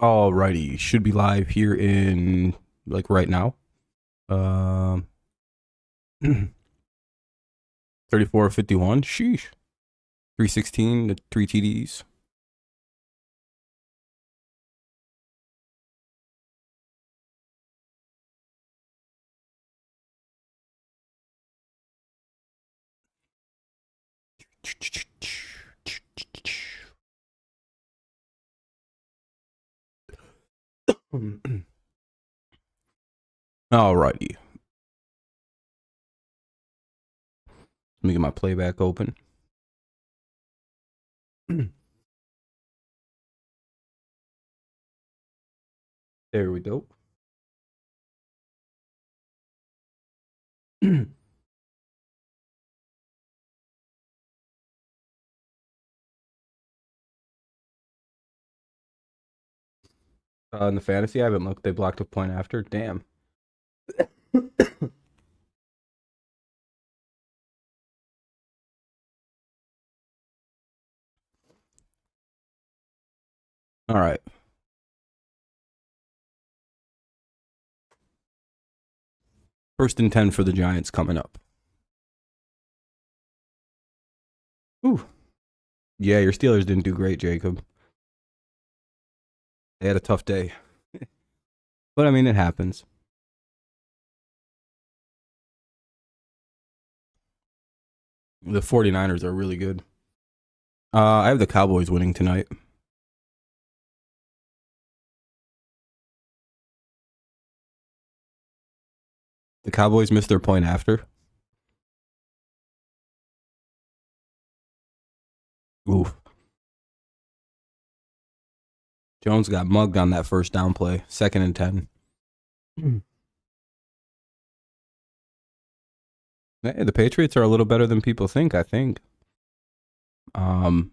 Alrighty, should be live here in like right now. Um, 34:51. Sheesh. 316 to 3 TDs. Alrighty. Let me get my playback open. There we go. In the fantasy, I haven't looked. They blocked a point after. Damn. All right. First and 10 for the Giants coming up. Ooh. Yeah, your Steelers didn't do great, Jacob. They had a tough day. But I mean, it happens. The 49ers are really good. I have the Cowboys winning tonight. The Cowboys missed their point after. Oof. Jones got mugged on that first down play. 2nd and 10. Hey, the Patriots are a little better than people think, I think. They're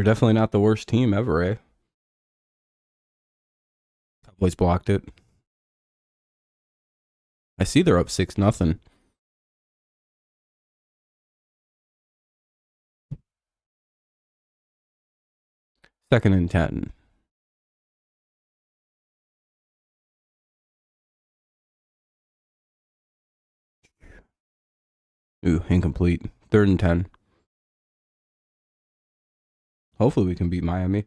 definitely not the worst team ever, eh? Cowboys blocked it. I see they're up 6-0. Second and 10. Ooh, incomplete. 3rd and 10. Hopefully we can beat Miami.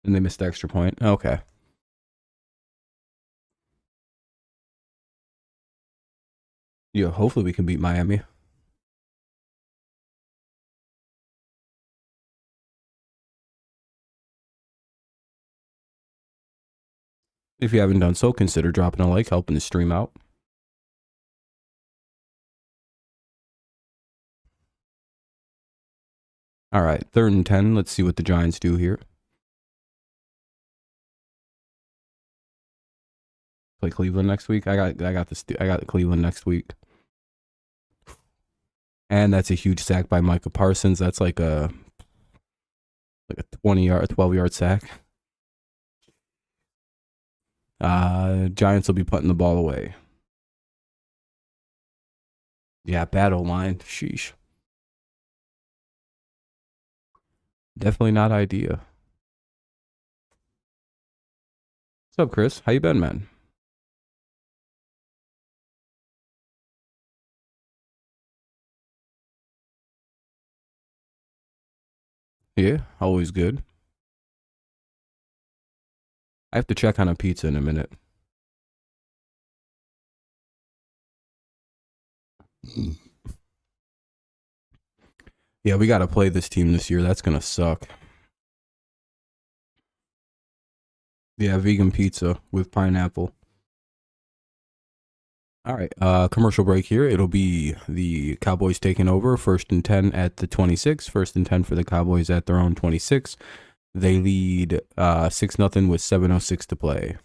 And they missed the extra point. Okay. Yeah, hopefully we can beat Miami. If you haven't done so, consider dropping a like, helping the stream out. All right, 3rd and 10. Let's see what the Giants do here. Play Cleveland next week. I got Cleveland next week. And that's a huge sack by Micah Parsons. That's like a 12-yard sack. Giants will be putting the ball away. Yeah, bad oline. Sheesh. Definitely not idea. What's up, Chris? How you been, man? Yeah, always good. I have to check on a pizza in a minute. Yeah, we got to play this team this year. That's going to suck. Yeah, vegan pizza with pineapple. All right, commercial break here. It'll be the Cowboys taking over. 1st and 10 at the 26. 1st and 10 for the Cowboys at their own 26. They lead 6-0 with 7:06 to play.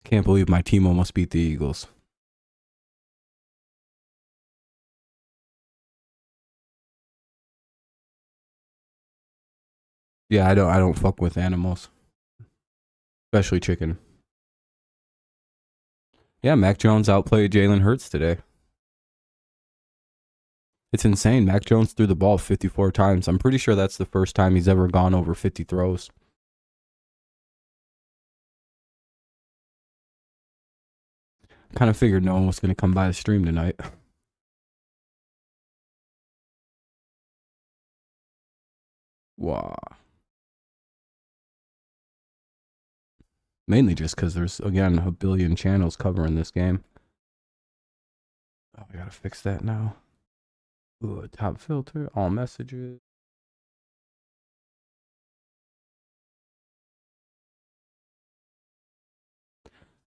Can't believe my team almost beat the Eagles. Yeah, I don't fuck with animals, especially chicken. Yeah, Mac Jones outplayed Jalen Hurts today. It's insane. Mac Jones threw the ball 54 times. I'm pretty sure that's the first time he's ever gone over 50 throws. Kind of figured no one was going to come by the stream tonight. Wow. Mainly just because there's, again, a billion channels covering this game. Oh, I gotta fix that now. Ooh, top filter, all messages.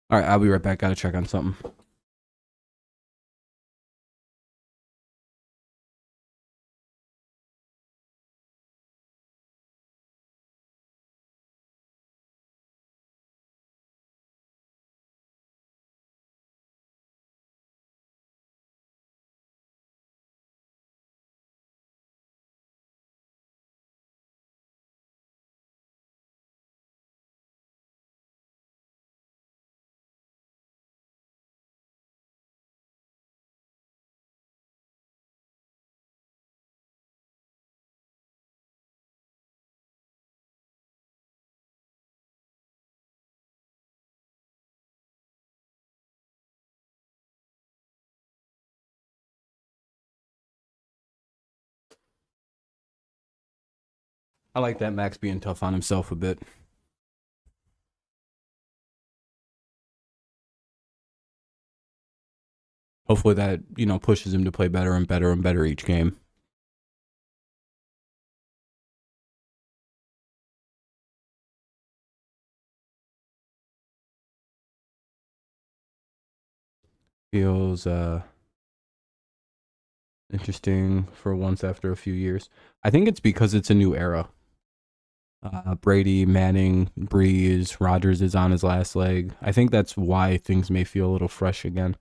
All right, I'll be right back. Gotta check on something. I like that Max being tough on himself a bit. Hopefully that, pushes him to play better and better and better each game. Feels interesting for once after a few years. I think it's because it's a new era. Brady, Manning, Breeze, Rodgers is on his last leg. I think that's why things may feel a little fresh again.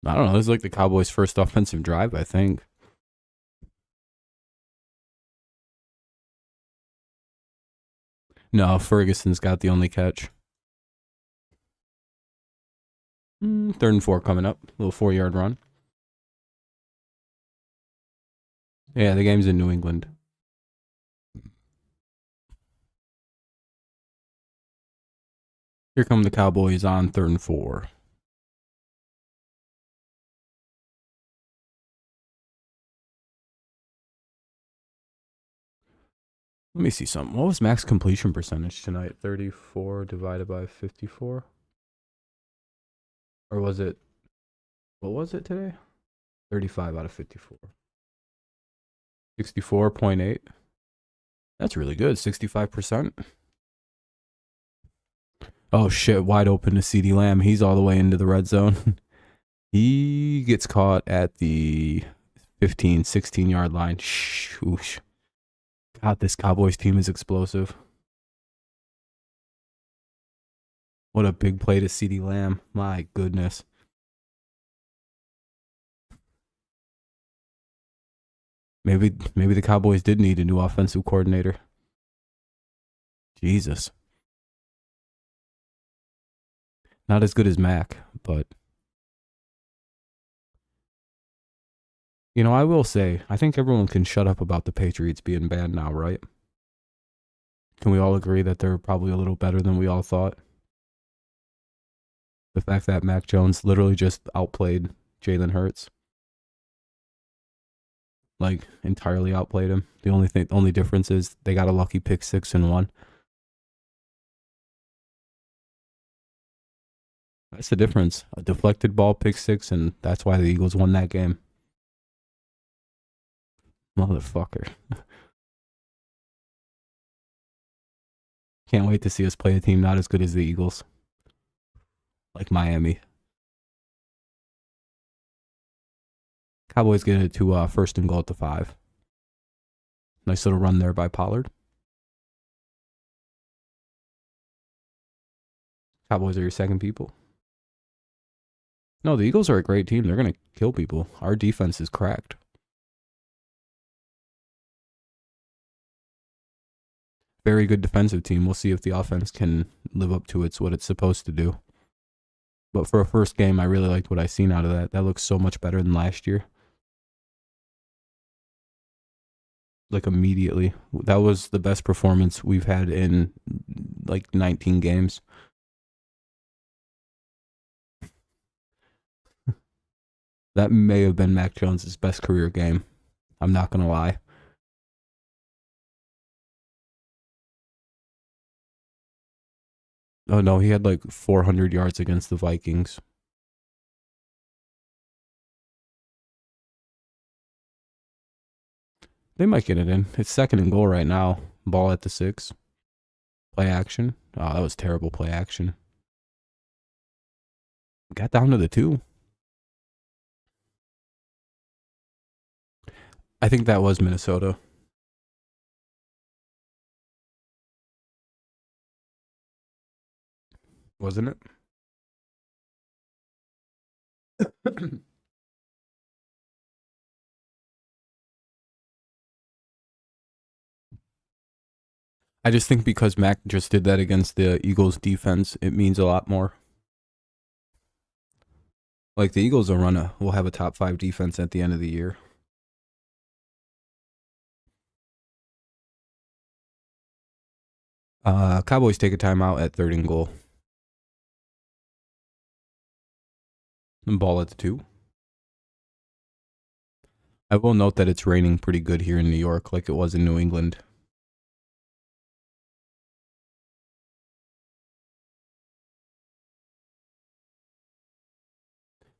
I don't know. This is like the Cowboys' first offensive drive, I think. No, Ferguson's got the only catch. 3rd and 4 coming up. A little 4-yard run. Yeah, the game's in New England. Here come the Cowboys on 3rd and 4. Let me see something. What was max completion percentage tonight? 34 divided by 54? Or was it, what was it today? 35 out of 54. 64.8. That's really good. 65%. Oh shit, wide open to CeeDee Lamb. He's all the way into the red zone. He gets caught at the 15, 16-yard line. Shoosh. God, this Cowboys team is explosive. What a big play to CeeDee Lamb. My goodness. Maybe the Cowboys did need a new offensive coordinator. Jesus. Not as good as Mac, but I will say, I think everyone can shut up about the Patriots being bad now, right? Can we all agree that they're probably a little better than we all thought? The fact that Mac Jones literally just outplayed Jalen Hurts. Like, entirely outplayed him. The only difference is they got a lucky pick 6 and 1. That's the difference. A deflected ball, pick 6, and that's why the Eagles won that game. Motherfucker. Can't wait to see us play a team not as good as the Eagles. Like Miami. Cowboys get it to 1st and goal at the 5. Nice little run there by Pollard. Cowboys are your second people. No, the Eagles are a great team. They're going to kill people. Our defense is cracked. Very good defensive team. We'll see if the offense can live up to what it's supposed to do. But for a first game, I really liked what I seen out of that. That looks so much better than last year. Like immediately. That was the best performance we've had in like 19 games. That may have been Mac Jones' best career game. I'm not going to lie. Oh no, he had like 400 yards against the Vikings. They might get it in. It's second and goal right now. Ball at the 6. Play action. Oh, that was terrible play action. Got down to the 2. I think that was Minnesota. Wasn't it? I just think because Mac just did that against the Eagles defense, it means a lot more. Like the Eagles will have a top 5 defense at the end of the year. Cowboys take a timeout at 3rd and goal. And ball at the 2. I will note that it's raining pretty good here in New York, like it was in New England.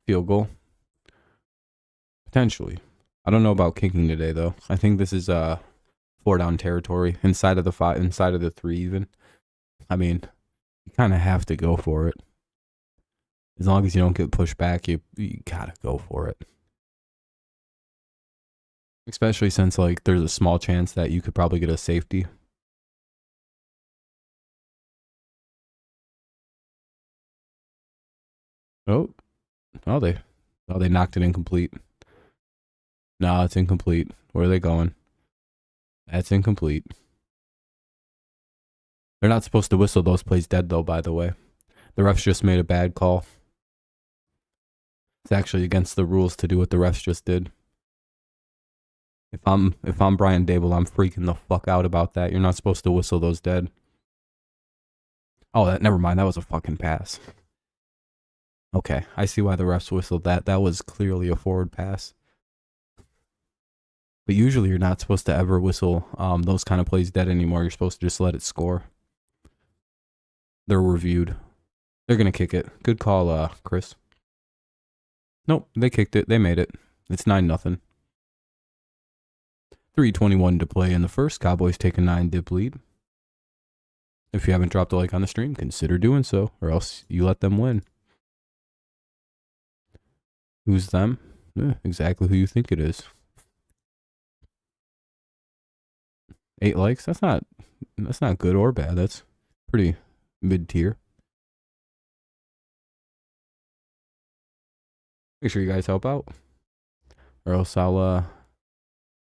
Field goal. Potentially. I don't know about kicking today though. I think this is 4 down territory inside of the 5, inside of the 3 even. I mean, you kind of have to go for it. As long as you don't get pushed back, you gotta go for it. Especially since like there's a small chance that you could probably get a safety. Oh, they knocked it incomplete. No, it's incomplete. Where are they going? That's incomplete. They're not supposed to whistle those plays dead though, by the way. The refs just made a bad call. It's actually against the rules to do what the refs just did. If I'm Brian Dable, I'm freaking the fuck out about that. You're not supposed to whistle those dead. Oh, never mind. That was a fucking pass. Okay, I see why the refs whistled that. That was clearly a forward pass. But usually you're not supposed to ever whistle those kind of plays dead anymore. You're supposed to just let it score. They're reviewed. They're going to kick it. Good call, Chris. Nope, they kicked it. They made it. It's 9-0. 3:21 to play in the first. Cowboys take a 9-dip lead. If you haven't dropped a like on the stream, consider doing so, or else you let them win. Who's them? Exactly who you think it is. 8 likes? That's not good or bad. That's pretty mid-tier. Make sure you guys help out, or else I'll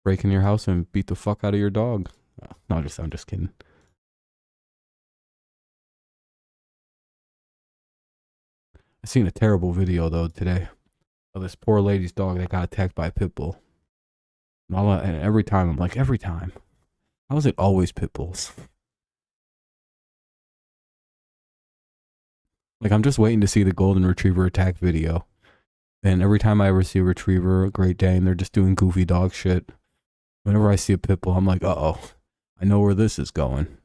break in your house and beat the fuck out of your dog. No, I'm just kidding. I seen a terrible video though today of this poor lady's dog that got attacked by a pit bull. And every time I'm like, every time. How is it always pit bulls? Like I'm just waiting to see the golden retriever attack video. And every time I ever see a retriever, a Great Dane, they're just doing goofy dog shit. Whenever I see a pit bull, I'm like, uh-oh, I know where this is going.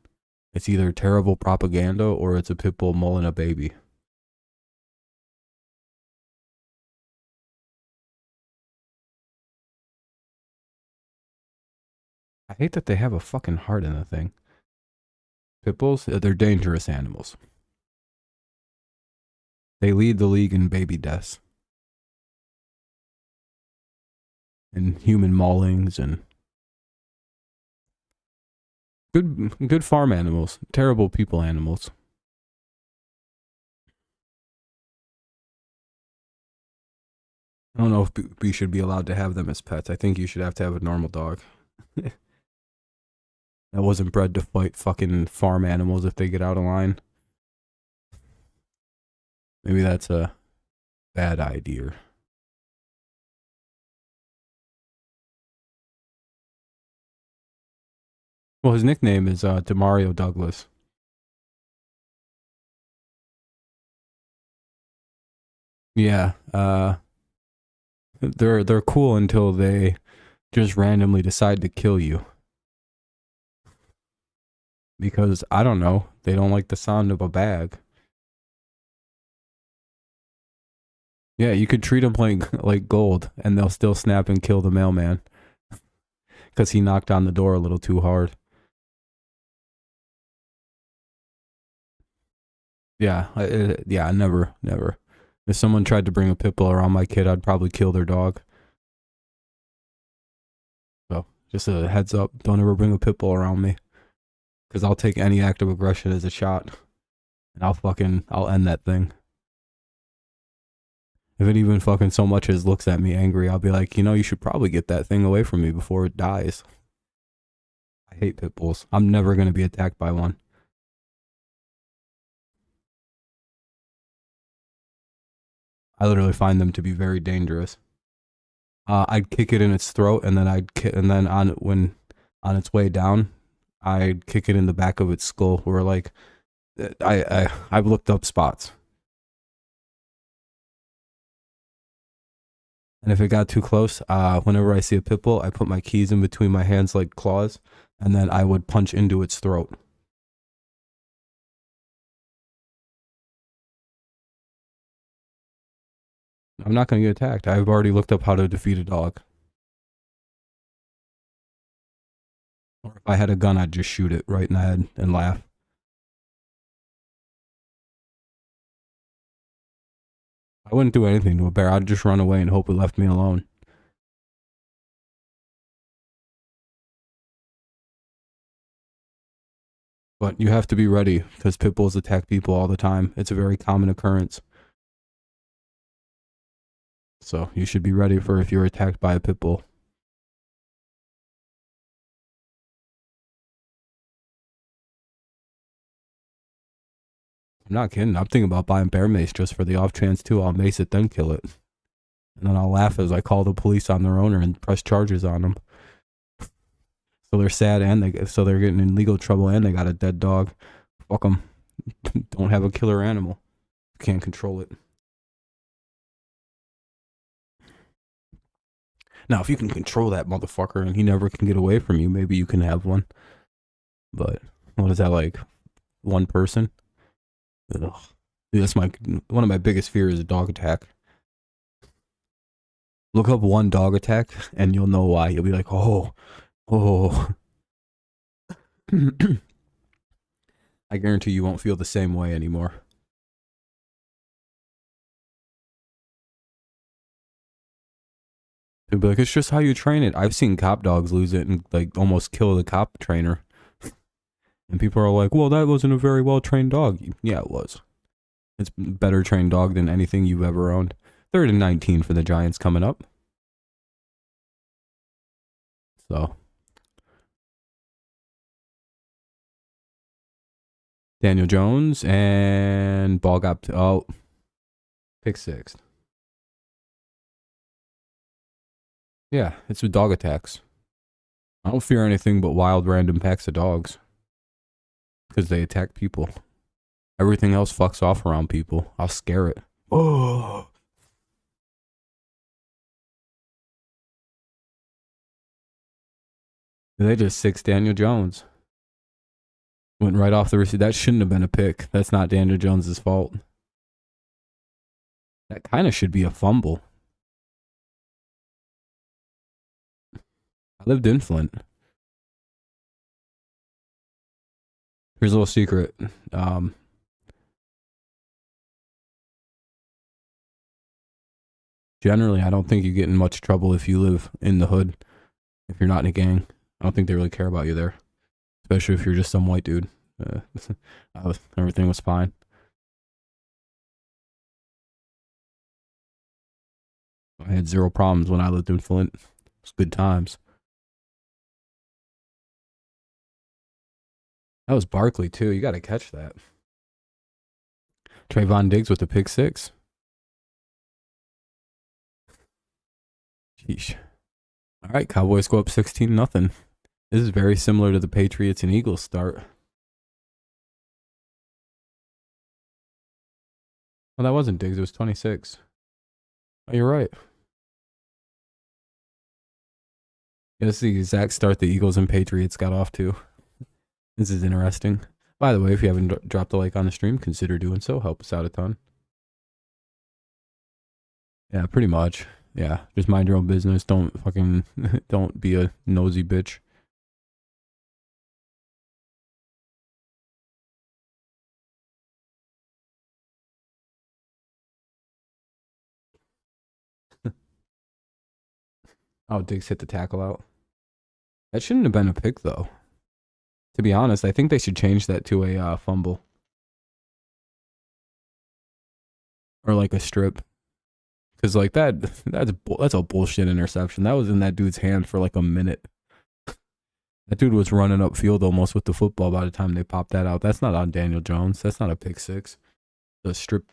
It's either terrible propaganda or it's a pit bull mulling a baby. I hate that they have a fucking heart in the thing. Pit bulls, they're dangerous animals. They lead the league in baby deaths. And human maulings and good farm animals, terrible people animals. I don't know if we should be allowed to have them as pets. I think you should have to have a normal dog. That wasn't bred to fight fucking farm animals if they get out of line. Maybe that's a bad idea. Well, his nickname is Demario Douglas. Yeah, they're cool until they just randomly decide to kill you. Because I don't know, they don't like the sound of a bag. Yeah, you could treat them like gold, and they'll still snap and kill the mailman because he knocked on the door a little too hard. Yeah, yeah, never. If someone tried to bring a pit bull around my kid, I'd probably kill their dog. So just a heads up, don't ever bring a pit bull around me, because I'll take any act of aggression as a shot, and I'll end that thing. If it even fucking so much as looks at me angry, I'll be like, you should probably get that thing away from me before it dies. I hate pit bulls. I'm never gonna be attacked by one. I literally find them to be very dangerous. I'd kick it in its throat, and then on its way down, I'd kick it in the back of its skull. Where like, I've looked up spots, and if it got too close, whenever I see a pit bull, I put my keys in between my hands like claws, and then I would punch into its throat. I'm not gonna get attacked. I've already looked up how to defeat a dog. Or if I had a gun, I'd just shoot it right in the head and laugh. I wouldn't do anything to a bear. I'd just run away and hope it left me alone. But you have to be ready because pit bulls attack people all the time. It's a very common occurrence. So you should be ready for if you're attacked by a pit bull. I'm not kidding. I'm thinking about buying bear mace just for the off chance too. I'll mace it, then kill it. And then I'll laugh as I call the police on their owner and press charges on them. So they're sad and so they're getting in legal trouble and they got a dead dog. Fuck them. Don't have a killer animal. Can't control it. Now, if you can control that motherfucker and he never can get away from you, maybe you can have one. But what is that like? One person? Ugh. Dude, that's one of my biggest fears is a dog attack. Look up one dog attack and you'll know why. You'll be like, oh. I guarantee you won't feel the same way anymore. You'll be like, it's just how you train it. I've seen cop dogs lose it and like almost kill the cop trainer. And people are like, well, that wasn't a very well trained dog. Yeah, it was. It's a better trained dog than anything you've ever owned. 3rd and 19 for the Giants coming up. So. Daniel Jones and ball got, pick 6. Yeah, it's with dog attacks. I don't fear anything but wild random packs of dogs. Because they attack people. Everything else fucks off around people. I'll scare it. Oh. They just 6 Daniel Jones. Went right off the receiver. That shouldn't have been a pick. That's not Daniel Jones's fault. That kind of should be a fumble. I lived in Flint. Here's a little secret. Generally, I don't think you get in much trouble if you live in the hood. If you're not in a gang, I don't think they really care about you there. Especially if you're just some white dude. Everything was fine. I had 0 problems when I lived in Flint. It was good times. That was Barkley too. You got to catch that. Trayvon Diggs with the pick six. Sheesh. All right, Cowboys go up 16-0. This is very similar to the Patriots and Eagles start. Well, that wasn't Diggs. It was 26. Oh, you're right. Yeah, this is the exact start the Eagles and Patriots got off to. This is interesting. By the way, if you haven't dropped a like on the stream, consider doing so. Help us out a ton. Yeah, pretty much. Yeah, just mind your own business. Don't fucking, don't be a nosy bitch. Oh, Diggs hit the tackle out. That shouldn't have been a pick, though. To be honest, I think they should change that to a fumble. Or like a strip. Because like that's a bullshit interception. That was in that dude's hand for like a minute. That dude was running upfield almost with the football by the time they popped that out. That's not on Daniel Jones. That's not a pick six. The strip,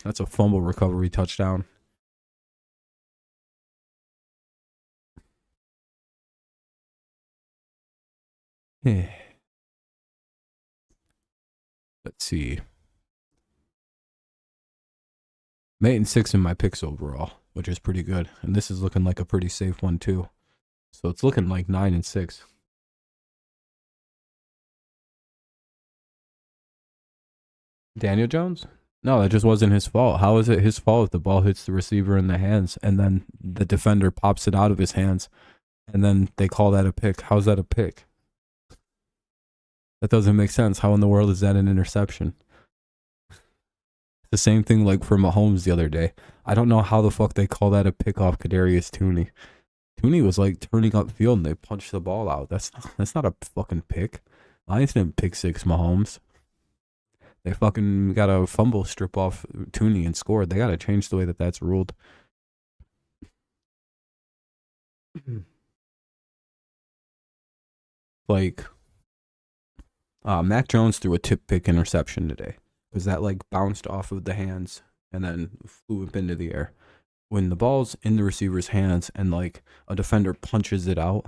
that's a fumble recovery touchdown. Let's see. I'm 8-6 in my picks overall, which is pretty good. And this is looking like a pretty safe one too. So it's looking like 9-6. Daniel Jones? No, that just wasn't his fault. How is it his fault if the ball hits the receiver in the hands and then the defender pops it out of his hands and then they call that a pick? How's that a pick? That doesn't make sense. How in the world is that an interception? The same thing like for Mahomes the other day. I don't know how the fuck they call that a pick off Kadarius Toney. Toney was like turning upfield and they punched the ball out. That's not a fucking pick. Lions didn't pick six Mahomes. They fucking got a fumble strip off Toney and scored. They got to change the way that that's ruled. Like, Mac Jones threw a tip pick interception today. Because that like bounced off of the hands and then flew up into the air. When the ball's in the receiver's hands and like a defender punches it out,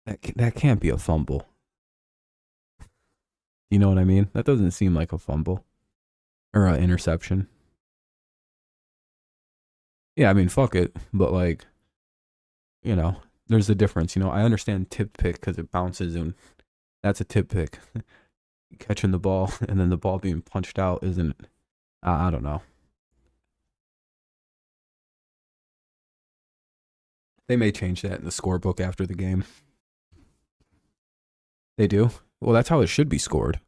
that can't be a fumble. You know what I mean? That doesn't seem like a fumble or an interception. Yeah, I mean, fuck it. But like, you know, there's a difference. You know, I understand tip pick because it bounces and that's a tip pick. Catching the ball and then the ball being punched out isn't, I don't know. They may change that in the scorebook after the game. They do? Well, that's how it should be scored.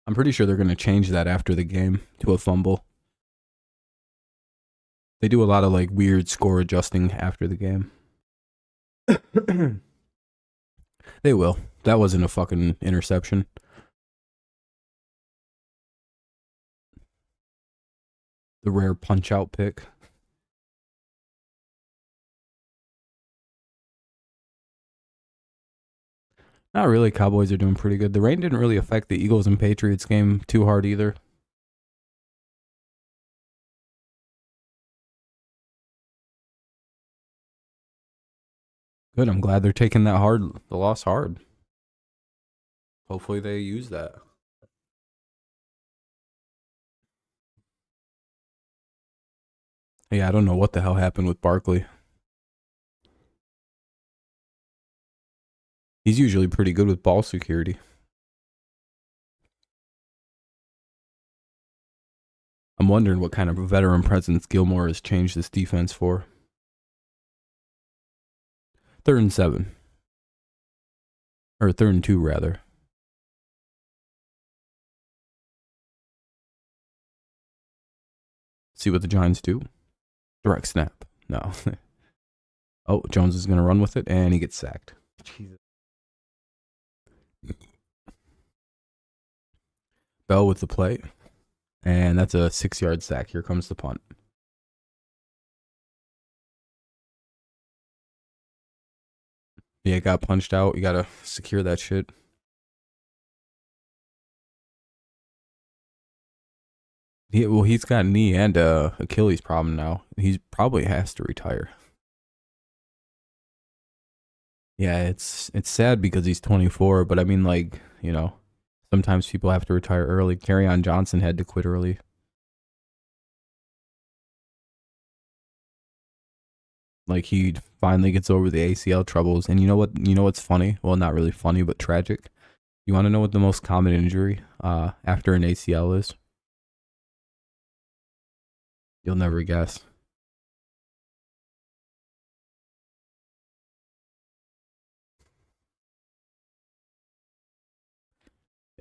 I'm pretty sure they're going to change that after the game to a fumble. They do a lot of like weird score adjusting after the game. They will. That wasn't a fucking interception. The rare punch out pick. Not really. Cowboys are doing pretty good. The rain didn't really affect the Eagles and Patriots game too hard either. Good. I'm glad they're taking the loss hard. Hopefully they use that. Yeah, I don't know what the hell happened with Barkley. He's usually pretty good with ball security. I'm wondering what kind of veteran presence Gilmore has changed this defense for. 3rd and 7. Or 3rd and 2, rather. See what the Giants do. Direct snap. No. Oh, Jones is going to run with it, and he gets sacked. Jesus. Bell with the play. And that's a 6-yard sack. Here comes the punt. Yeah, it got punched out. You got to secure that shit. He's got knee and Achilles problem now. He probably has to retire. Yeah, it's sad because he's 24, but I mean, like, sometimes people have to retire early. Kerryon Johnson had to quit early. Like, he finally gets over the ACL troubles. And you know what? You know what's funny? Well, not really funny, but tragic. You want to know what the most common injury after an ACL is? You'll never guess.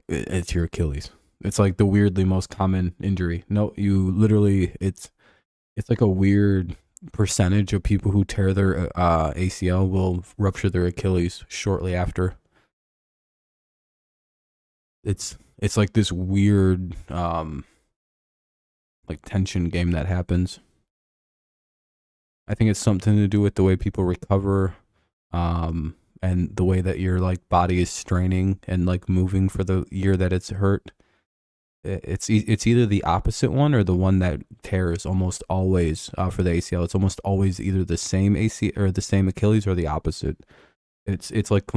It's your Achilles. It's like the weirdly most common injury. No, you literally, it's like a weird percentage of people who tear their ACL will rupture their Achilles shortly after. It's like this weird like tension game that happens. I think it's something to do with the way people recover, and the way that your like body is straining and like moving for the year that it's hurt. It's either the opposite one or the one that tears almost always for the ACL. It's almost always either the same AC or the same Achilles or the opposite. It's like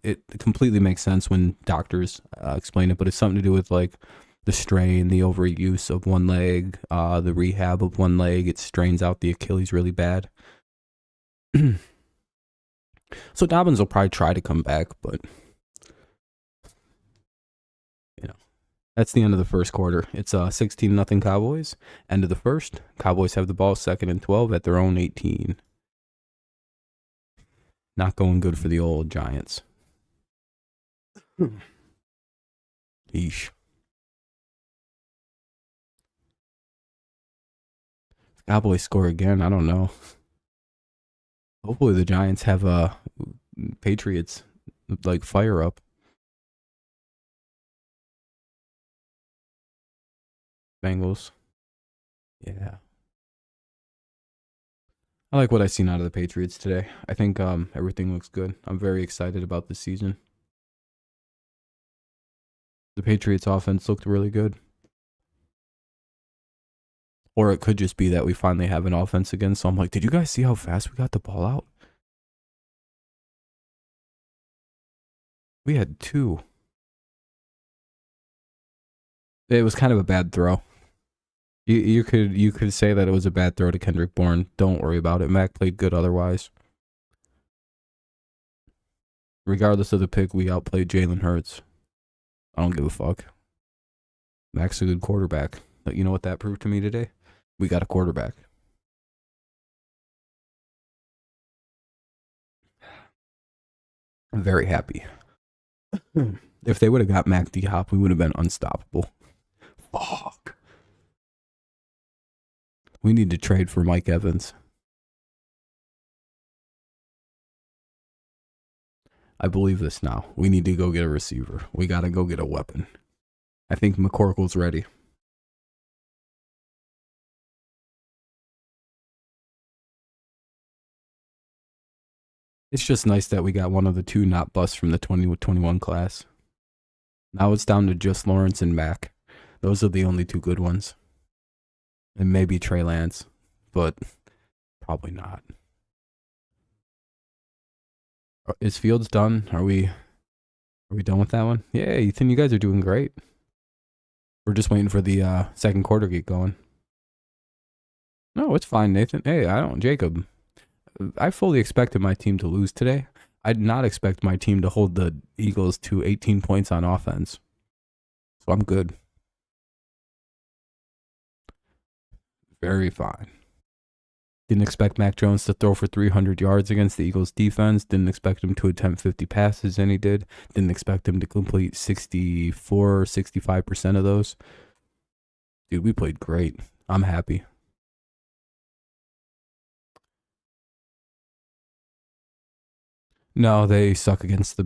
it completely makes sense when doctors explain it, but it's something to do with like the strain, the overuse of one leg, the rehab of one leg. It strains out the Achilles really bad. So Dobbins will probably try to come back, but that's the end of the first quarter. It's 16-0 Cowboys. End of the first. Cowboys have the ball 2nd and 12 at their own 18. Not going good for the old Giants. Yeesh. Cowboys score again. I don't know. Hopefully the Giants have Patriots like fire up. Bengals. Yeah. I like what I've seen out of the Patriots today. I think everything looks good. I'm very excited about this season. The Patriots offense looked really good. Or it could just be that we finally have an offense again. So I'm like, did you guys see how fast we got the ball out? We had 2. It was kind of a bad throw. You could say that it was a bad throw to Kendrick Bourne. Don't worry about it. Mac played good otherwise. Regardless of the pick, we outplayed Jalen Hurts. I don't give a fuck. Mac's a good quarterback. But you know what that proved to me today? We got a quarterback. I'm very happy. If they would have got Mac D-Hop, we would have been unstoppable. Fuck. We need to trade for Mike Evans. I believe this now. We need to go get a receiver. We got to go get a weapon. I think McCorkle's ready. It's just nice that we got one of the 2 not busts from the 2021 class. Now it's down to just Lawrence and Mac. Those are the only 2 good ones. And maybe Trey Lance, but probably not. Is Fields done? Are we done with that one? Yeah, Ethan, you guys are doing great. We're just waiting for the second quarter to get going. No, it's fine, Nathan. Hey, Jacob. I fully expected my team to lose today. I did not expect my team to hold the Eagles to 18 points on offense. So I'm good. Very fine. Didn't expect Mac Jones to throw for 300 yards against the Eagles defense. Didn't expect him to attempt 50 passes, and he did. Didn't expect him to complete 64, 65% of those. Dude, we played great. I'm happy. No, they suck against the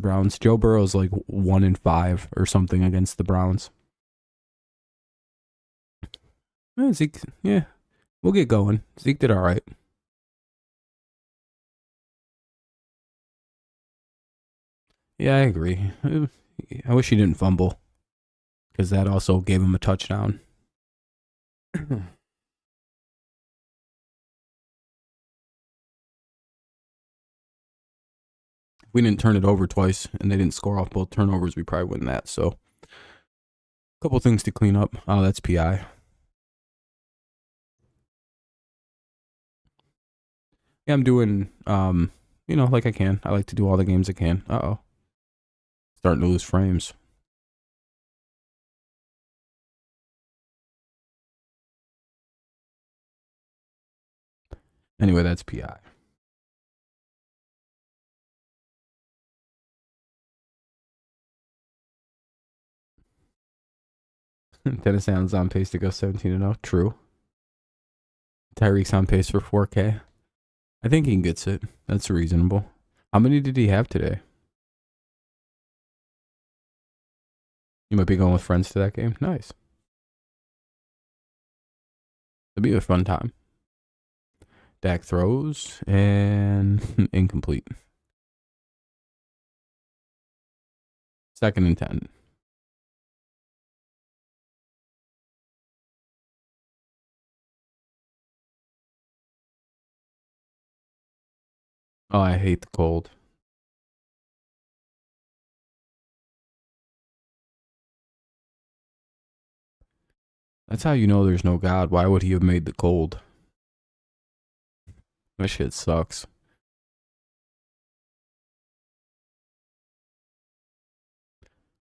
Browns. Joe Burrow's like 1-5 or something against the Browns. Zeke, yeah, we'll get going. Zeke did all right. Yeah, I agree. I wish he didn't fumble. because that also gave him a touchdown. We didn't turn it over twice, and they didn't score off both turnovers, we probably win that. So, a couple things to clean up. Oh, that's PI. Yeah, I'm doing, like I can. I like to do all the games I can. Uh-oh. Starting to lose frames. Anyway, that's PI. Dennis Allen's on pace to go 17-0. True. Tyreek's on pace for 4K. I think he gets it. That's reasonable. How many did he have today? You might be going with friends to that game. Nice. It'll be a fun time. Dak throws and incomplete. 2nd and 10. Oh, I hate the cold. That's how you know there's no God. Why would he have made the cold? That shit sucks.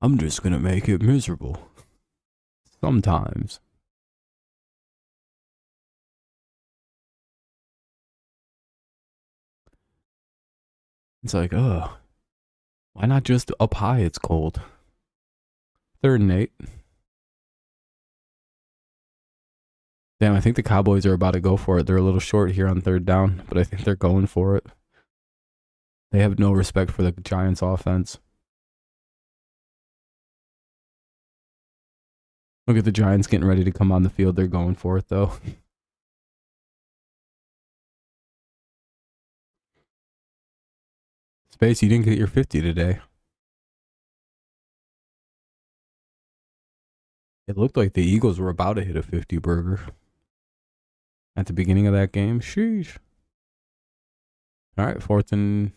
I'm just gonna make it miserable. Sometimes. It's like, ugh. Why not just up high it's cold? 3rd and 8. Damn, I think the Cowboys are about to go for it. They're a little short here on 3rd down, but I think they're going for it. They have no respect for the Giants offense. Look at the Giants getting ready to come on the field. They're going for it, though. Space, you didn't get your 50 today. It looked like the Eagles were about to hit a 50 burger at the beginning of that game. Sheesh. All right, 4th and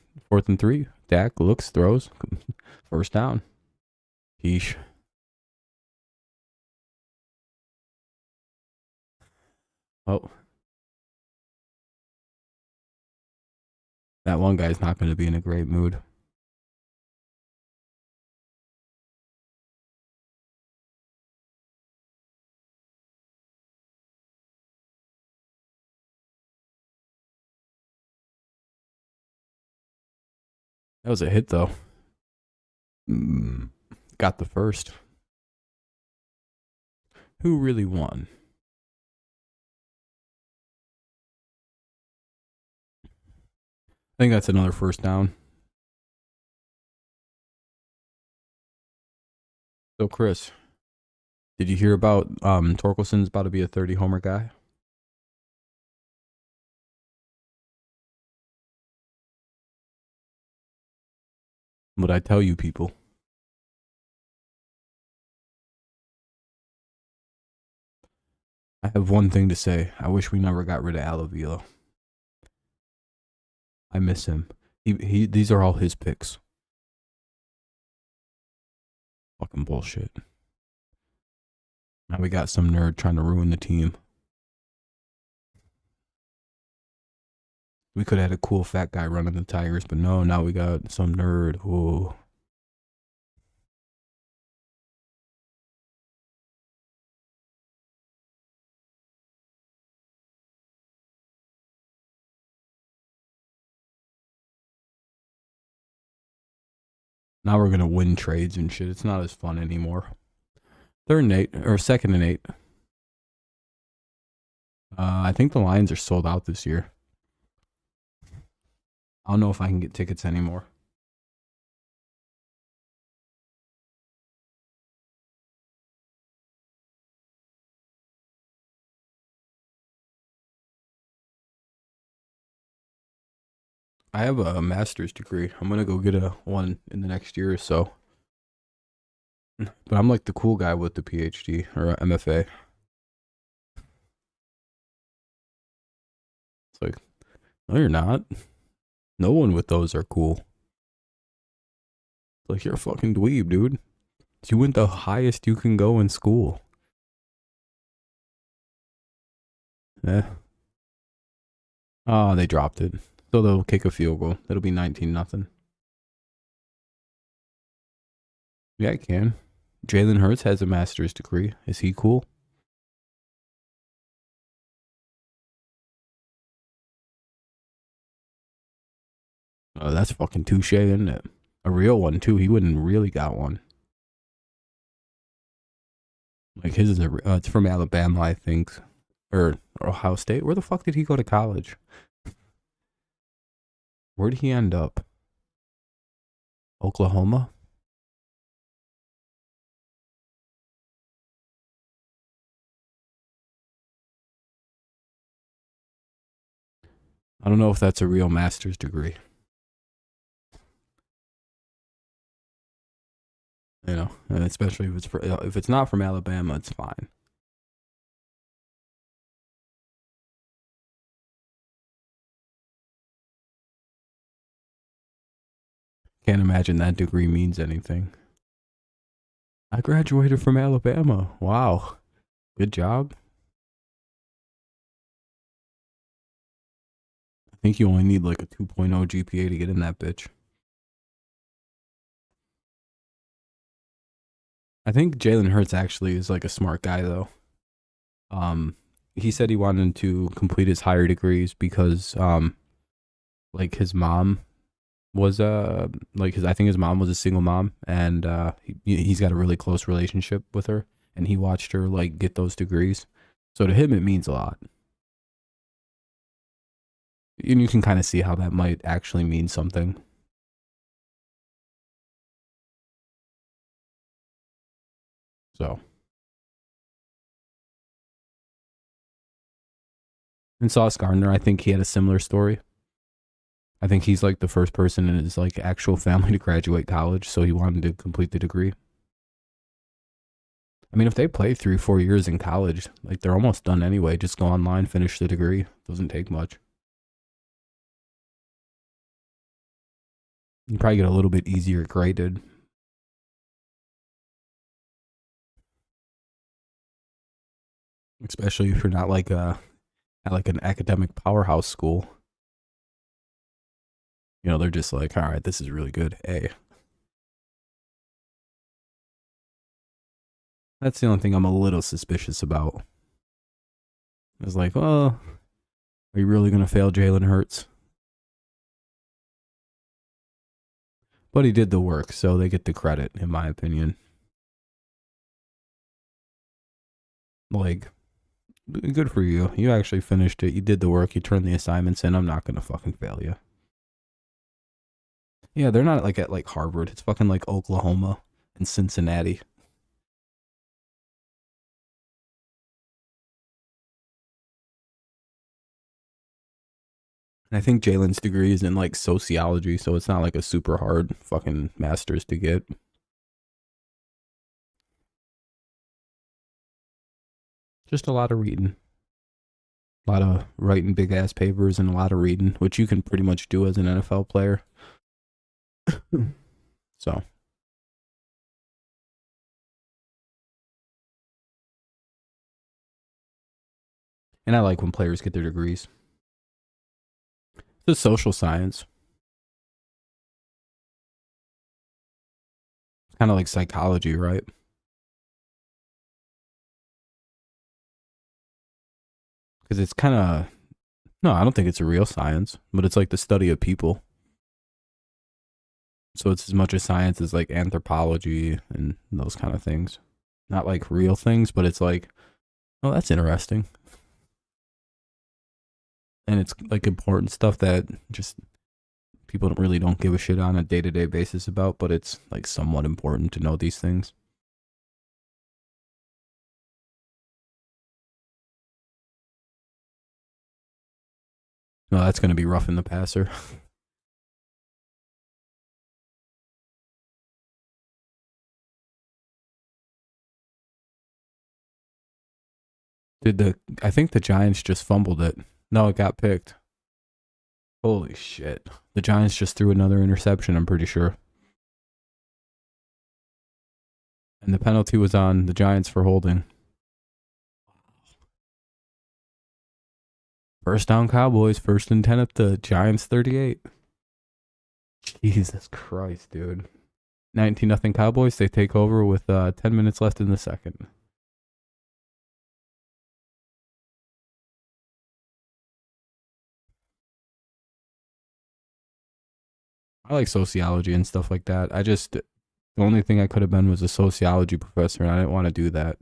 3. Dak looks, throws. 1st down. Yeesh. Oh. That one guy's not going to be in a great mood. That was a hit, though. Got the first. Who really won? I think that's another 1st down. So, Chris, did you hear about Torkelson's about to be a 30-homer guy? What I tell you, people. I have one thing to say. I wish we never got rid of Alavila. I miss him. These are all his picks. Fucking bullshit. Now we got some nerd trying to ruin the team. We could have had a cool fat guy running the Tigers, but no, now we got some nerd. Whoa. Now we're gonna win trades and shit. It's not as fun anymore. 3rd and 8 or 2nd and 8. I think the Lions are sold out this year. I don't know if I can get tickets anymore. I have a master's degree. I'm gonna go get one in the next year or so. But I'm like the cool guy with the PhD or MFA. It's like, no, you're not. No one with those are cool. It's like, you're a fucking dweeb, dude. You went the highest you can go in school. Yeah. Oh, they dropped it. So they'll kick a field goal. It'll be 19-0. Yeah, I can. Jalen Hurts has a master's degree. Is he cool? Oh, that's fucking touche, isn't it? A real one, too. He wouldn't really got one. Like, his is it's from Alabama, I think. Or Ohio State. Where the fuck did he go to college? Where did he end up? Oklahoma? I don't know if that's a real master's degree. You know, and especially if it's not from Alabama, it's fine. Can't imagine that degree means anything. I graduated from Alabama. Wow. Good job. I think you only need like a 2.0 GPA to get in that bitch. I think Jalen Hurts actually is like a smart guy though. He said he wanted to complete his higher degrees because like his mom was like his I think his mom was a single mom, and he's got a really close relationship with her, and he watched her like get those degrees. So to him it means a lot. And you can kind of see how that might actually mean something. So, and Sauce Gardner, I think he had a similar story. I think he's like the first person in his like actual family to graduate college, so he wanted to complete the degree. I mean, if they play 3 or 4 years in college, like they're almost done anyway. Just go online, finish the degree. Doesn't take much. You probably get a little bit easier graded, especially if you're not like at like an academic powerhouse school. You know, they're just like, all right, this is really good. A. That's the only thing I'm a little suspicious about. It's like, oh, are you really gonna fail Jalen Hurts? But he did the work, so they get the credit, in my opinion. Like, good for you. You actually finished it. You did the work. You turned the assignments in. I'm not gonna fucking fail you. Yeah, they're not like at like Harvard. It's fucking like Oklahoma and Cincinnati. And I think Jalen's degree is in like sociology, so it's not like a super hard fucking master's to get. Just a lot of reading. A lot of writing big ass papers and a lot of reading, which you can pretty much do as an NFL player. So, and I like when players get their degrees. It's a social science, kind of like psychology, right? Because it's kind of no, I don't think it's a real science, but it's like the study of people. So it's as much a science as like anthropology and those kind of things. Not like real things, but it's like, oh, that's interesting. And it's like important stuff that just people don't give a shit on a day-to-day basis about, but it's like somewhat important to know these things. No, that's going to be rough in the passer. I think the Giants just fumbled it. No, it got picked. Holy shit. The Giants just threw another interception, I'm pretty sure. And the penalty was on the Giants for holding. First down Cowboys, 1st and 10 at the Giants 38. Jesus Christ, dude. 19-0 Cowboys. They take over with 10 minutes left in the second. I like sociology and stuff like that. The only thing I could have been was a sociology professor, and I didn't want to do that.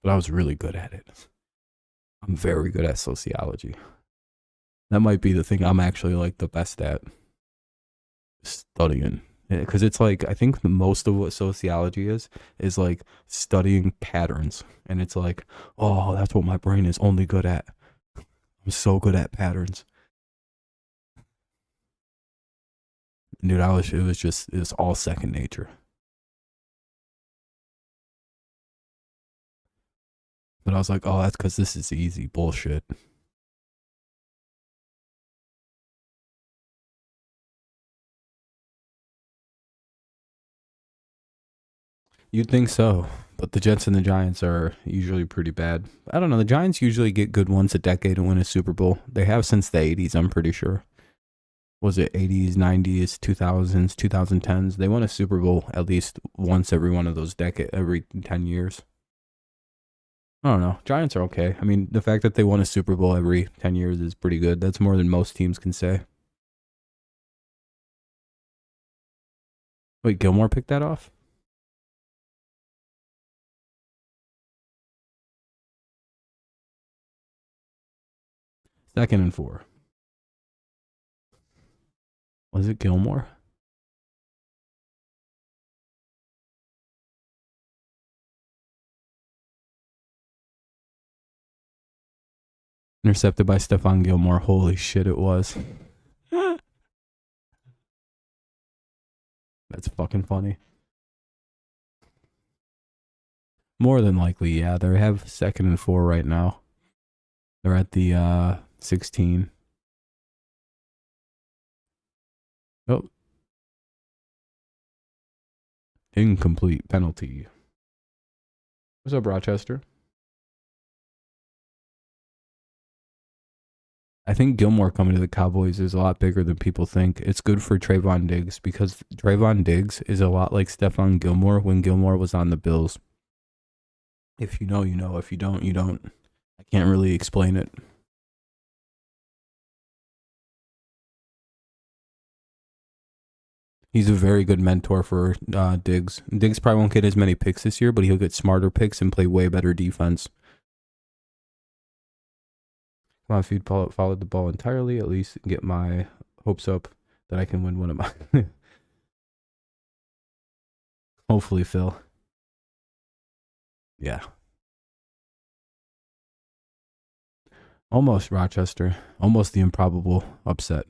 But I was really good at it. I'm very good at sociology. That might be the thing I'm actually like the best at. Studying. Because it's like, I think most of what sociology is like studying patterns. And it's like, oh, that's what my brain is only good at. I'm so good at patterns. Dude, it was all second nature. But I was like, oh, that's because this is easy bullshit. You'd think so, but the Jets and the Giants are usually pretty bad. I don't know. The Giants usually get good once a decade and win a Super Bowl. They have since the 80s, I'm pretty sure. Was it 80s, 90s, 2000s, 2010s? They won a Super Bowl at least once every one of those every 10 years. I don't know. Giants are okay. I mean, the fact that they won a Super Bowl every 10 years is pretty good. That's more than most teams can say. Wait, Gilmore picked that off? Second and 4. Was it Gilmore? Intercepted by Stephon Gilmore. Holy shit, it was. That's fucking funny. More than likely, yeah. They have 2nd and 4 right now. They're at the 16. Oh. Incomplete penalty. What's up, Rochester? I think Gilmore coming to the Cowboys is a lot bigger than people think. It's good for Trayvon Diggs because Trayvon Diggs is a lot like Stephon Gilmore when Gilmore was on the Bills. If you know, you know. If you don't, you don't. I can't really explain it. He's a very good mentor for Diggs. Diggs probably won't get as many picks this year, but he'll get smarter picks and play way better defense. Come on, if you'd followed the ball entirely, at least get my hopes up that I can win one of my. Hopefully, Phil. Yeah. Almost Rochester. Almost the improbable upset.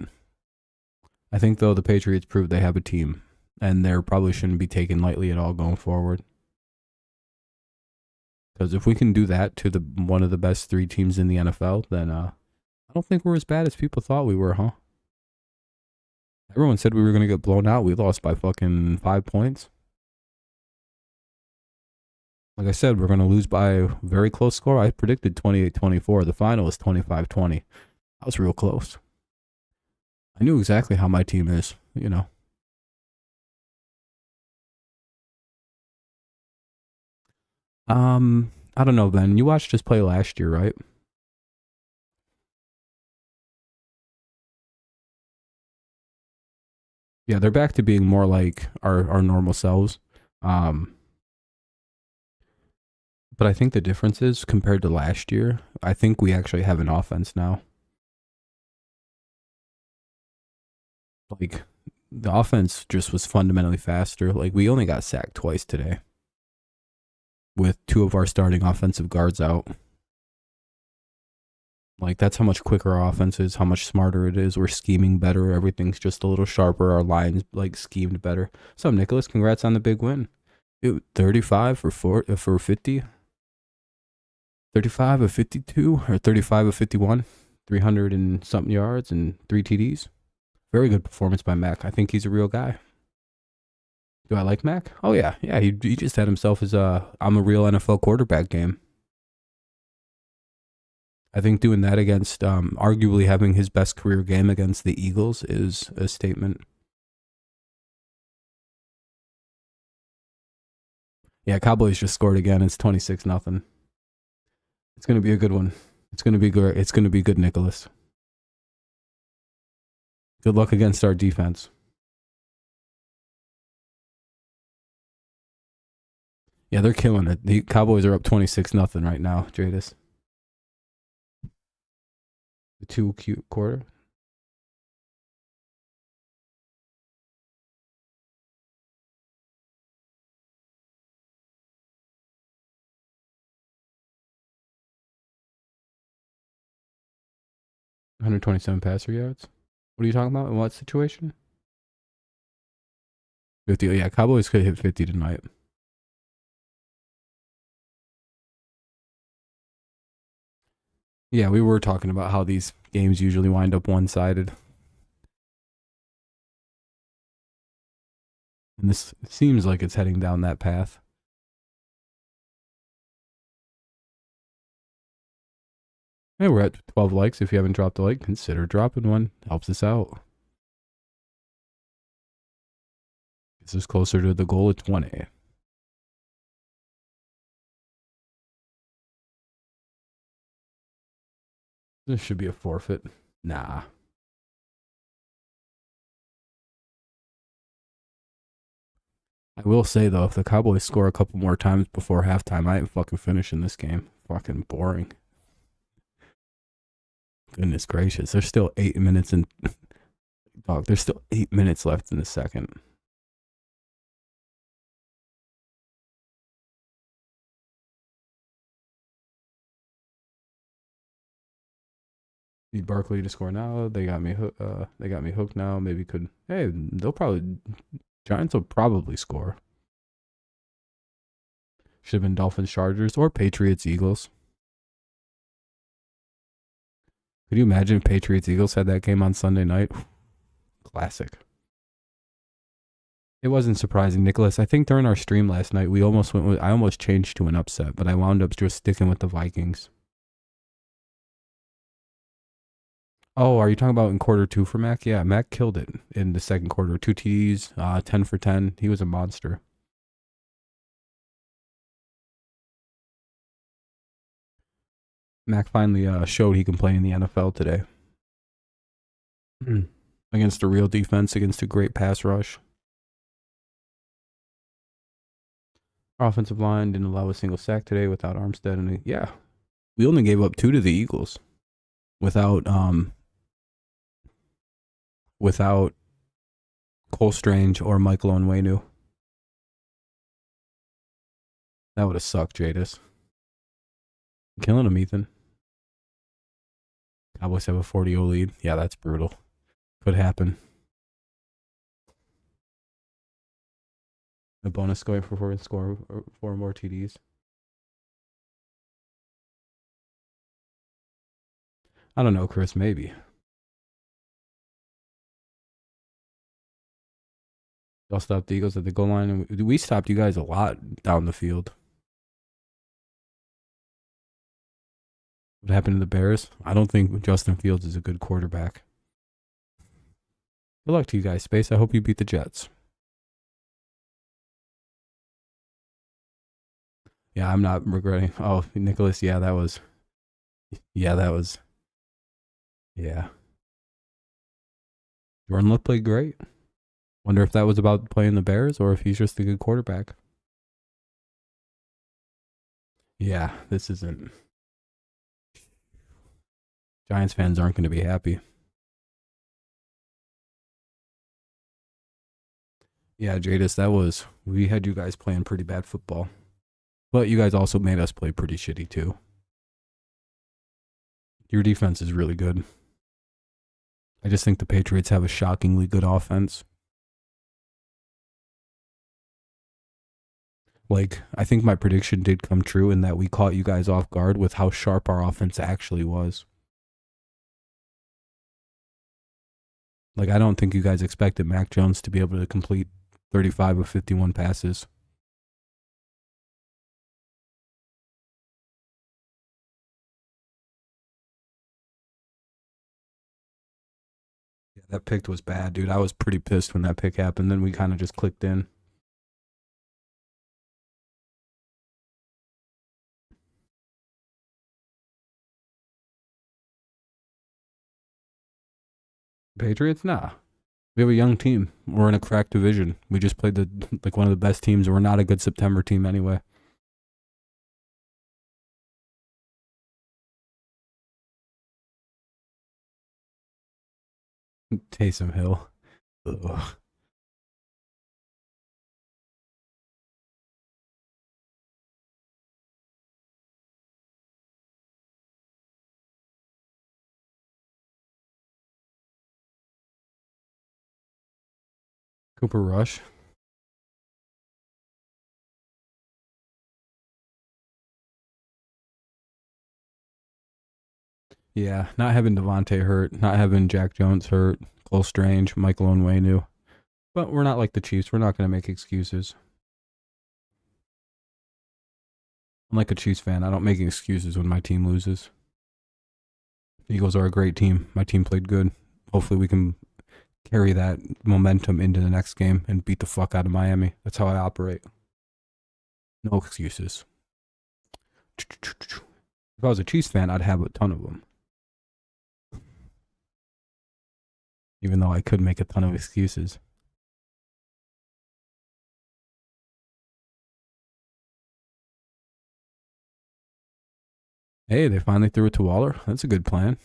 I think, though, the Patriots proved they have a team, and they probably shouldn't be taken lightly at all going forward. Because if we can do that to one of the best 3 teams in the NFL, then I don't think we're as bad as people thought we were, huh? Everyone said we were going to get blown out. We lost by fucking 5 points. Like I said, we're going to lose by a very close score. I predicted 28-24. The final is 25-20. I was real close. I knew exactly how my team is, you know. I don't know, Ben. You watched us play last year, right? Yeah, they're back to being more like our normal selves. But I think the difference is compared to last year, I think we actually have an offense now. Like, the offense just was fundamentally faster. Like, we only got sacked twice today with 2 of our starting offensive guards out. Like, that's how much quicker our offense is, how much smarter it is. We're scheming better. Everything's just a little sharper. Our lines, like, schemed better. What's up, Nicholas? Congrats on the big win. 35 for 50. 35 of 52 or 35 of 51. 300 and something yards and 3 TDs. Very good performance by Mac. I think he's a real guy. Do I like Mac? Oh yeah. Yeah, he just had himself his I'm a real NFL quarterback game. I think doing that against arguably having his best career game against the Eagles is a statement. Yeah, Cowboys just scored again. It's 26-0. It's going to be a good one. It's going to be good. It's going to be good, Nicholas. Good luck against our defense. Yeah, they're killing it. The Cowboys are up 26-0 right now, Jadis. The 2 quarter. $127 passer yards. What are you talking about? In what situation? 50. Yeah, Cowboys could hit 50 tonight. Yeah, we were talking about how these games usually wind up one-sided. And this seems like it's heading down that path. Hey, we're at 12 likes. If you haven't dropped a like, consider dropping one. Helps us out. This is closer to the goal of 20. This should be a forfeit. Nah. I will say, though, if the Cowboys score a couple more times before halftime, I ain't fucking finishing this game. Fucking boring. Goodness gracious. There's still 8 minutes and... Dog, there's still 8 minutes left in the second. Need Barkley to score now. They got me hooked now. Maybe could... Hey, they'll probably... Giants will probably score. Should have been Dolphins, Chargers, or Patriots, Eagles. Could you imagine if Patriots, Eagles had that game on Sunday night? Classic. It wasn't surprising, Nicholas. I think during our stream last night, I almost changed to an upset, but I wound up just sticking with the Vikings. Oh, are you talking about in quarter 2 for Mac? Yeah, Mac killed it in the second quarter. 2 TDs, 10 for 10. He was a monster. Mac finally showed he can play in the NFL today. Against a real defense, against a great pass rush. Our offensive line didn't allow a single sack today without Armstead. And yeah, we only gave up 2 to the Eagles without Cole Strange or Michael Onwenu. That would have sucked, Jadis. Killing him, Ethan. Cowboys have a 40-0 lead. Yeah, that's brutal. Could happen. A bonus going for 4 more TDs. I don't know, Chris. Maybe. Y'all stopped the Eagles at the goal line. And we stopped you guys a lot down the field. What happened to the Bears? I don't think Justin Fields is a good quarterback. Good luck to you guys, Space. I hope you beat the Jets. Yeah, I'm not regretting. Oh, Nicholas, yeah, that was. Yeah. Jordan Love played great. Wonder if that was about playing the Bears or if he's just a good quarterback. Yeah, this isn't. Giants fans aren't going to be happy. Yeah, Jadis, we had you guys playing pretty bad football. But you guys also made us play pretty shitty too. Your defense is really good. I just think the Patriots have a shockingly good offense. Like, I think my prediction did come true in that we caught you guys off guard with how sharp our offense actually was. Like, I don't think you guys expected Mac Jones to be able to complete 35 of 51 passes. Yeah, that pick was bad, dude. I was pretty pissed when that pick happened. Then we kind of just clicked in. Patriots? Nah. We have a young team. We're in a cracked division. We just played one of the best teams. We're not a good September team anyway. Taysom Hill. Ugh. Cooper Rush. Yeah, not having Devontae hurt, not having Jack Jones hurt, Cole Strange, Michael Onwenu. But we're not like the Chiefs. We're not going to make excuses. I'm like a Chiefs fan. I don't make excuses when my team loses. Eagles are a great team. My team played good. Hopefully we can carry that momentum into the next game and beat the fuck out of Miami. That's how I operate. No excuses. If I was a Chiefs fan, I'd have a ton of them. Even though I could make a ton of excuses. Hey, they finally threw it to Waller. That's a good plan.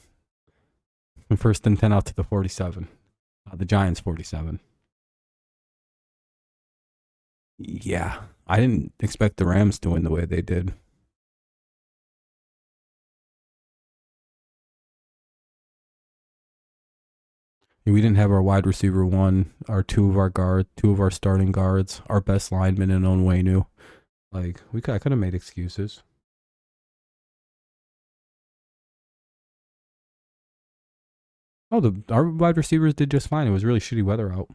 First and 10 out to the 47. The Giants 47. Yeah, I didn't expect the Rams to win the way they did. We didn't have our wide receiver one, two of our starting guards, our best lineman in Onwenu. Like, I could have made excuses. Oh, our wide receivers did just fine. It was really shitty weather out.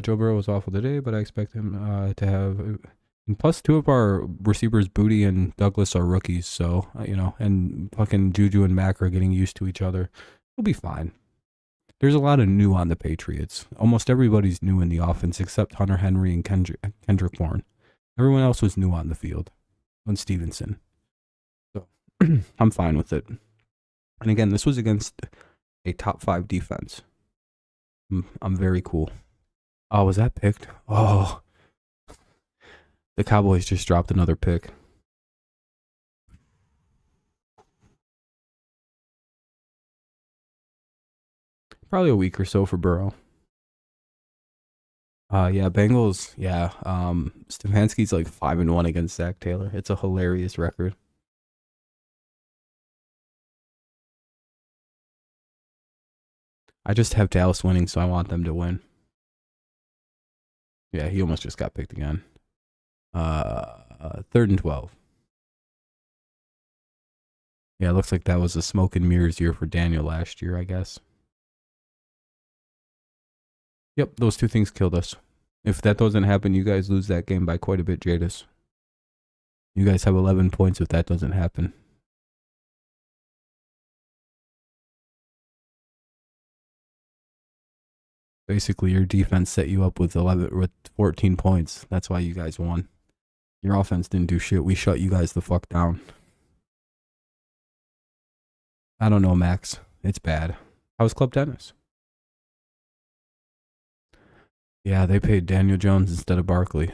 Joe Burrow was awful today, but I expect him to have. And plus, two of our receivers, Booty and Douglas, are rookies. So, and fucking Juju and Mac are getting used to each other. We'll be fine. There's a lot of new on the Patriots. Almost everybody's new in the offense except Hunter Henry and Kendrick Bourne. Everyone else was new on the field. And Stevenson. So, I'm fine with it. And again, this was against a top 5 defense. I'm very cool. Oh, was that picked? Oh. The Cowboys just dropped another pick. Probably a week or so for Burrow. Yeah, Bengals, yeah. Stefanski's like 5-1 against Zach Taylor. It's a hilarious record. I just have Dallas winning, so I want them to win. Yeah, he almost just got picked again. 3rd and 12. Yeah, it looks like that was a smoke and mirrors year for Daniel last year, I guess. Yep, those two things killed us. If that doesn't happen, you guys lose that game by quite a bit, Jadis. You guys have 11 points if that doesn't happen. Basically, your defense set you up with 14 points. That's why you guys won. Your offense didn't do shit. We shut you guys the fuck down. I don't know, Max. It's bad. How's Club Tennis? Yeah, they paid Daniel Jones instead of Barkley.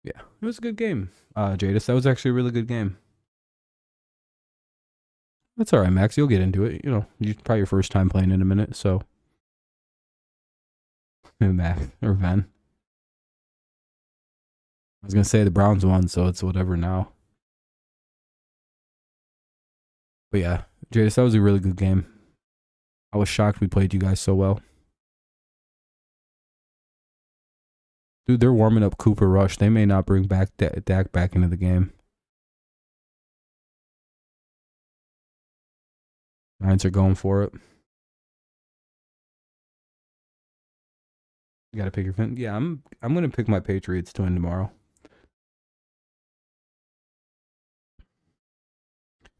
Yeah, it was a good game, Jadis. That was actually a really good game. That's all right, Max. You'll get into it. It's probably your first time playing in a minute, so. Max or Ven. I was gonna say the Browns won, so it's whatever now. But yeah, Jadis, that was a really good game. I was shocked we played you guys so well. Dude, they're warming up Cooper Rush. They may not bring back Dak back into the game. Giants are going for it. You gotta pick your fin. Yeah, I'm gonna pick my Patriots to win tomorrow.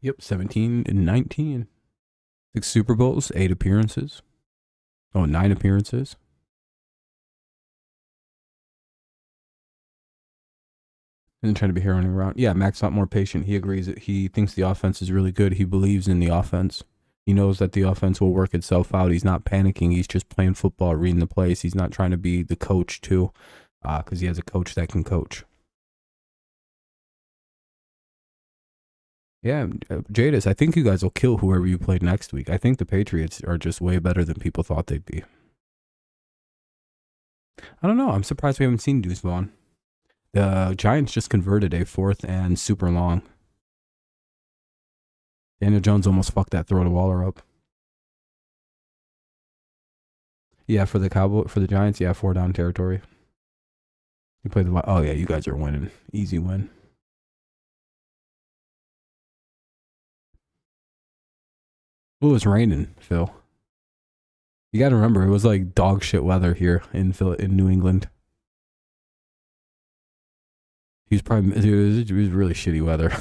Yep, 17 and 19. 6 Super Bowls, 8 appearances. Oh, 9 appearances. And trying to be here running around. Yeah, Mac's not more patient. He agrees that he thinks the offense is really good. He believes in the offense. He knows that the offense will work itself out. He's not panicking. He's just playing football, reading the plays. He's not trying to be the coach too, because he has a coach that can coach. Yeah, Jadis, I think you guys will kill whoever you play next week. I think the Patriots are just way better than people thought they'd be. I don't know. I'm surprised we haven't seen Deuce Vaughn. The Giants just converted a 4th and super long. Daniel Jones almost fucked that throw to Waller up. Yeah, for the Giants, yeah, 4 down territory. You played the. Oh yeah, you guys are winning. Easy win. It was raining, Phil. You got to remember, it was like dog shit weather here in New England. It was really shitty weather.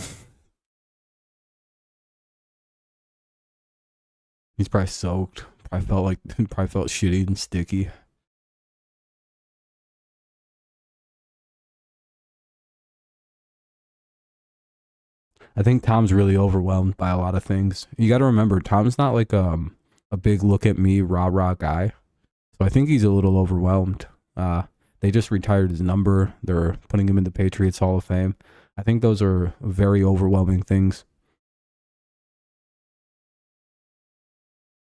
He's probably soaked. Probably felt shitty and sticky. I think Tom's really overwhelmed by a lot of things. You got to remember, Tom's not like a big look at me rah rah guy. So I think he's a little overwhelmed. They just retired his number. They're putting him in the Patriots Hall of Fame. I think those are very overwhelming things.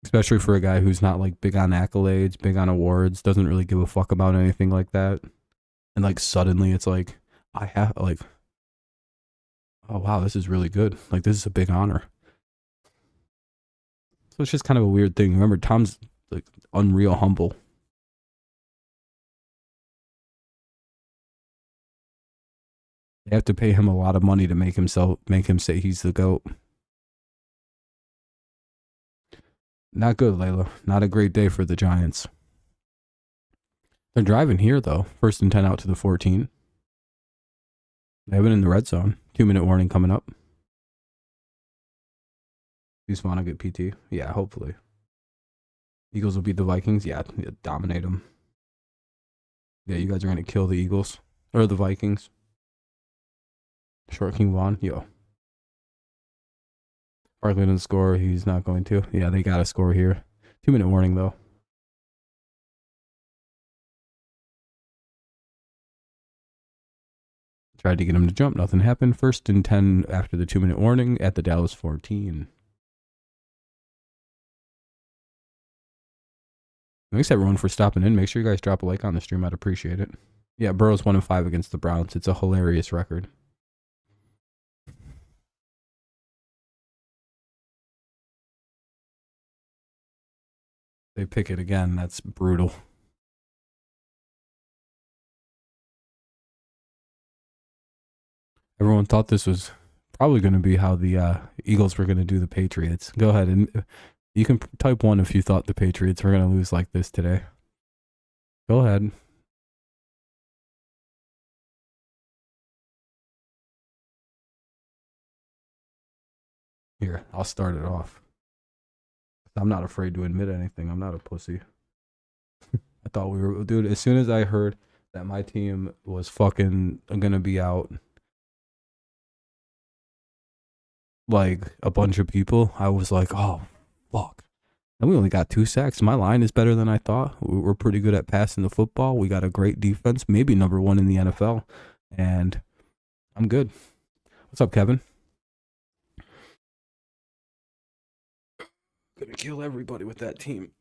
Especially for a guy who's not like big on accolades, big on awards, doesn't really give a fuck about anything like that. And like suddenly it's like, I have like, oh wow, this is really good. Like this is a big honor. So it's just kind of a weird thing. Remember, Tom's like unreal humble. They have to pay him a lot of money to make him say he's the GOAT. Not good, Layla. Not a great day for the Giants. They're driving here though. 1st and 10 out to the 14. They have it in the red zone. 2-minute warning coming up. You just want to get PT? Yeah, hopefully. Eagles will beat the Vikings. Yeah, dominate them. Yeah, you guys are going to kill the Eagles. Or the Vikings. Short King Vaughn. Yo. Barkley didn't score. He's not going to. Yeah, they got to score here. 2-minute warning, though. Tried to get him to jump. Nothing happened. 1st and 10 after the 2-minute warning at the Dallas 14. Thanks, everyone, for stopping in. Make sure you guys drop a like on the stream. I'd appreciate it. Yeah, Burrow's 1-5 against the Browns. It's a hilarious record. They pick it again. That's brutal. Everyone thought this was probably going to be how the Eagles were going to do the Patriots. Go ahead and you can type 1 if you thought the Patriots were going to lose like this today. Go ahead. Here, I'll start it off. I'm not afraid to admit anything. I'm not a pussy. I thought we were, dude, as soon as I heard that my team was fucking going to be out like a bunch of people, I was like, oh, fuck. And we only got 2 sacks. My line is better than I thought. We're pretty good at passing the football. We got a great defense, maybe number 1 in the NFL. And I'm good. What's up, Kevin? Gonna kill everybody with that team.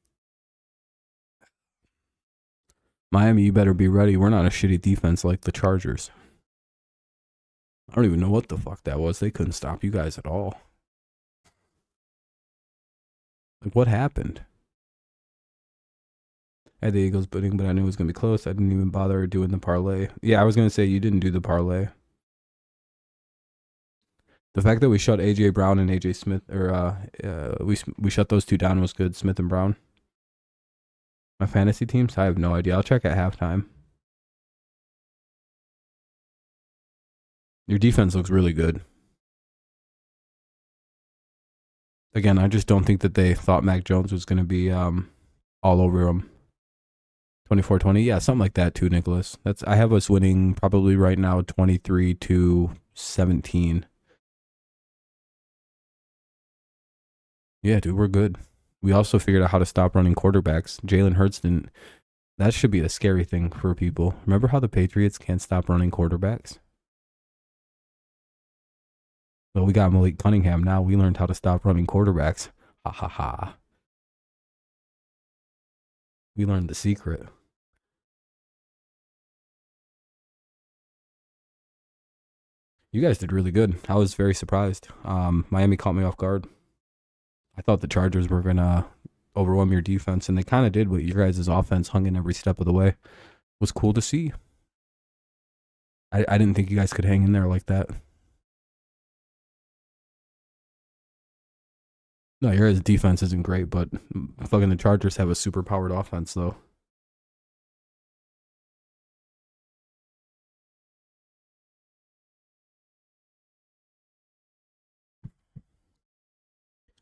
Miami, you better be ready. We're not a shitty defense like the Chargers. I don't even know what the fuck that was. They couldn't stop you guys at all. Like, what happened? I had the Eagles winning, but I knew it was going to be close. I didn't even bother doing the parlay. Yeah, I was going to say you didn't do the parlay. The fact that we shut AJ Brown and AJ Smith, or we shut those two down was good. Smith and Brown. My fantasy teams, I have no idea. I'll check at halftime. Your defense looks really good. Again, I just don't think that they thought Mac Jones was going to be all over them. 24-20, yeah, something like that too, Nicholas. I have us winning probably right now 23-17. Yeah, dude, we're good. We also figured out how to stop running quarterbacks. Jalen Hurts didn't. That should be a scary thing for people. Remember how the Patriots can't stop running quarterbacks? Well, we got Malik Cunningham now. We learned how to stop running quarterbacks. Ha ha ha. We learned the secret. You guys did really good. I was very surprised. Miami caught me off guard. I thought the Chargers were going to overwhelm your defense, and they kind of did, but your guys' offense hung in every step of the way. It was cool to see. I didn't think you guys could hang in there like that. No, your guys' defense isn't great, but fucking the Chargers have a super powered offense, though.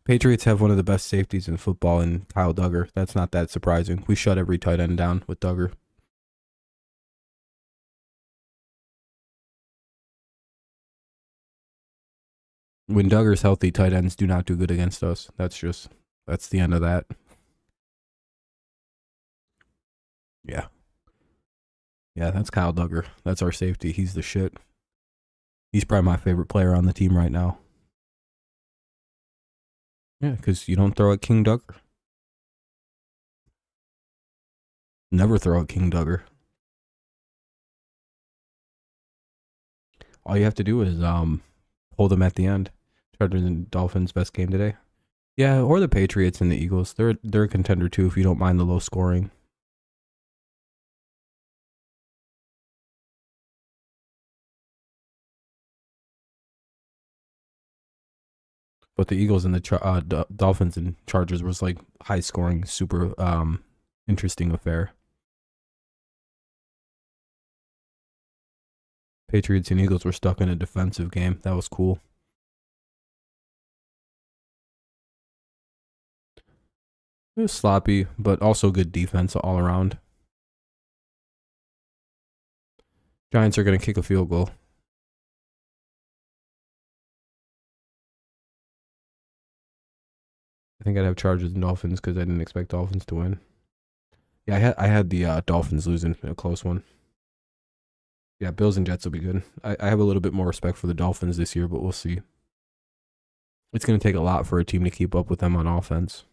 Patriots have one of the best safeties in football in Kyle Duggar. That's not that surprising. We shut every tight end down with Duggar. When Duggar's healthy, tight ends do not do good against us. That's the end of that. Yeah. Yeah, that's Kyle Duggar. That's our safety. He's the shit. He's probably my favorite player on the team right now. Yeah, because you don't throw at King Duggar. Never throw at King Duggar. All you have to do is hold them at the end. Chargers and Dolphins best game today. Yeah, or the Patriots and the Eagles. They're a contender too if you don't mind the low scoring. But the Eagles and the Dolphins and Chargers was like high scoring, super interesting affair. Patriots and Eagles were stuck in a defensive game. That was cool. It was sloppy, but also good defense all around. Giants are going to kick a field goal. I think I'd have Chargers and Dolphins because I didn't expect Dolphins to win. Yeah, I had the Dolphins losing a close one. Yeah, Bills and Jets will be good. I have a little bit more respect for the Dolphins this year, but we'll see. It's going to take a lot for a team to keep up with them on offense.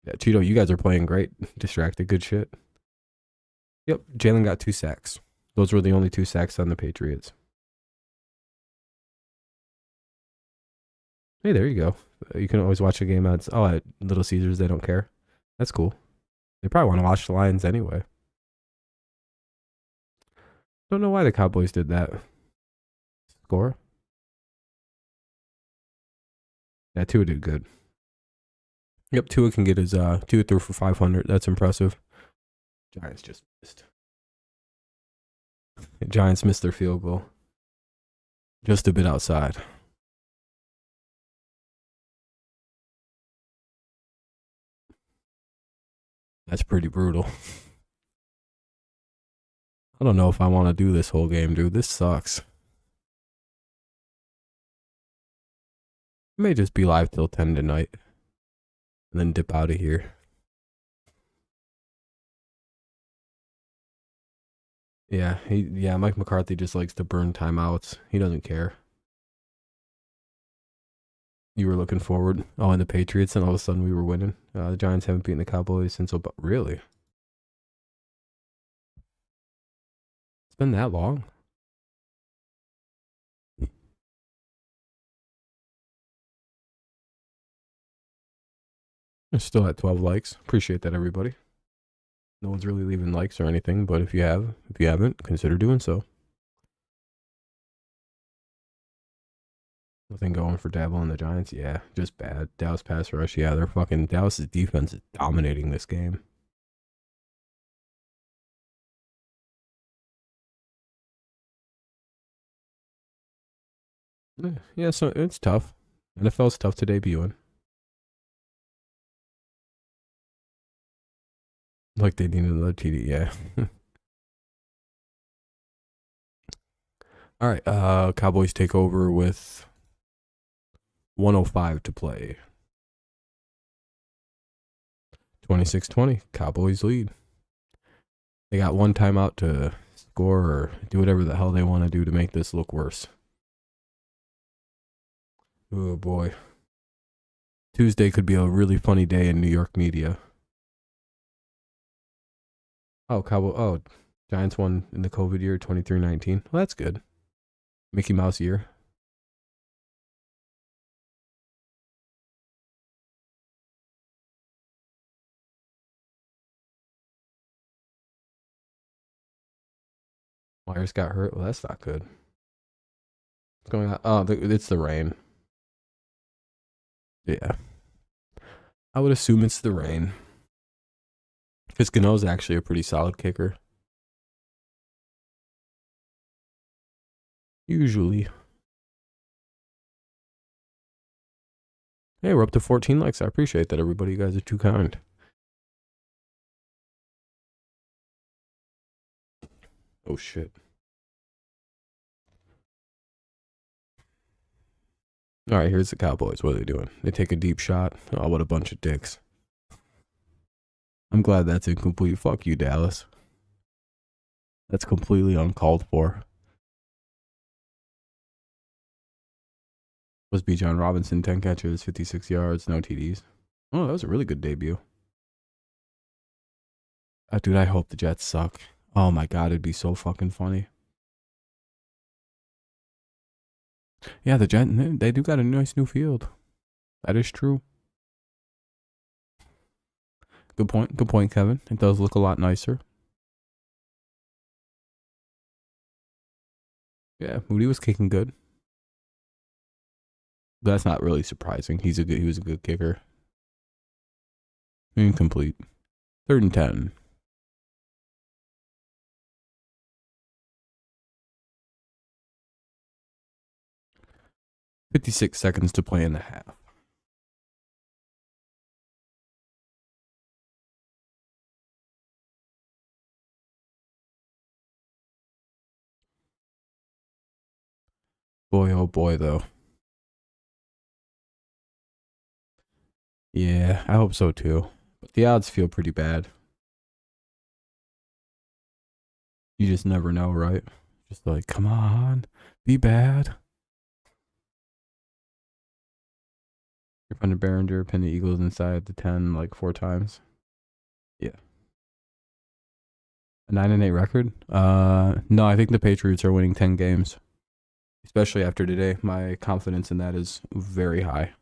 Yeah, Cheeto, you guys are playing great. Distracted, good shit. Yep, Jalen got 2 sacks. Those were the only 2 sacks on the Patriots. Hey, there you go. You can always watch a game at Little Caesars. They don't care. That's cool. They probably want to watch the Lions anyway. Don't know why the Cowboys did that. Score? Yeah, Tua did good. Yep, Tua can get his 2 through for 500. That's impressive. Giants just missed. Giants missed their field goal. Just a bit outside. That's pretty brutal. I don't know if I want to do this whole game, dude. This sucks. I may just be live till 10 tonight. And then dip out of here. Yeah, Mike McCarthy just likes to burn timeouts. He doesn't care. You were looking forward. Oh, and the Patriots, and all of a sudden we were winning. The Giants haven't beaten the Cowboys since really? It's been that long? We're still at 12 likes. Appreciate that, everybody. No one's really leaving likes or anything, but if you haven't, consider doing so. Nothing going for Dabble and the Giants. Yeah, just bad. Dallas pass rush. Yeah, they're fucking Dallas's defense is dominating this game. Yeah, so it's tough. NFL's tough to debut in. Like they needed another TD. Yeah. All right. Cowboys take over with 105 to play. 26-20. Cowboys lead. They got one timeout to score or do whatever the hell they want to do to make this look worse. Oh boy. Tuesday could be a really funny day in New York media. Oh, Giants won in the COVID year 23-19. Well, that's good. Mickey Mouse year. Myers got hurt. Well, that's not good. What's going on? Oh, it's the rain. Yeah. I would assume it's the rain. Because Gano's actually a pretty solid kicker. Usually. Hey, we're up to 14 likes. I appreciate that, everybody. You guys are too kind. Oh, shit. All right, here's the Cowboys. What are they doing? They take a deep shot. Oh, what a bunch of dicks. I'm glad that's incomplete. Fuck you, Dallas. That's completely uncalled for. Was B. John Robinson, 10 catches, 56 yards, no TDs. Oh, that was a really good debut. Dude, I hope the Jets suck. Oh my god, it'd be so fucking funny. Yeah, the Jets, they do got a nice new field. That is true. Good point, Kevin. It does look a lot nicer. Yeah, Moody was kicking good. But that's not really surprising. He was a good kicker. Incomplete. 3rd and 10. 56 seconds to play in the half. Boy, oh boy, though. Yeah, I hope so too. But the odds feel pretty bad. You just never know, right? Just like, come on, be bad. You're putting Behringer, pin the Eagles inside the 10 like 4 times. Yeah. A 9-8 record? No, I think the Patriots are winning 10 games. Especially after today. My confidence in that is very high.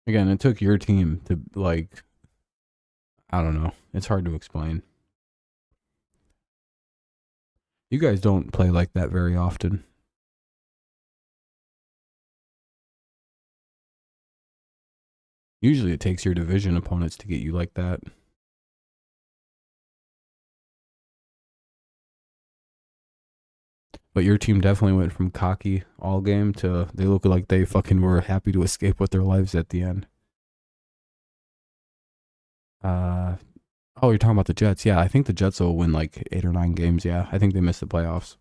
Again, it took your team to, like, I don't know. It's hard to explain. You guys don't play like that very often. Usually it takes your division opponents to get you like that. But your team definitely went from cocky all game to they look like they fucking were happy to escape with their lives at the end. Oh, you're talking about the Jets. Yeah, I think the Jets will win like 8 or 9 games. Yeah, I think they missed the playoffs.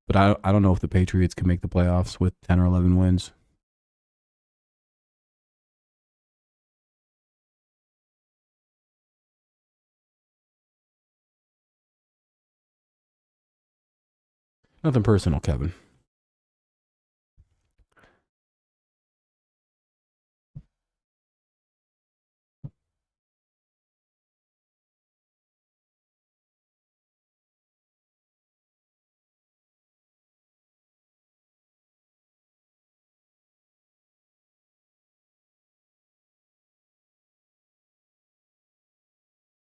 But I don't know if the Patriots can make the playoffs with 10 or 11 wins. Nothing personal, Kevin.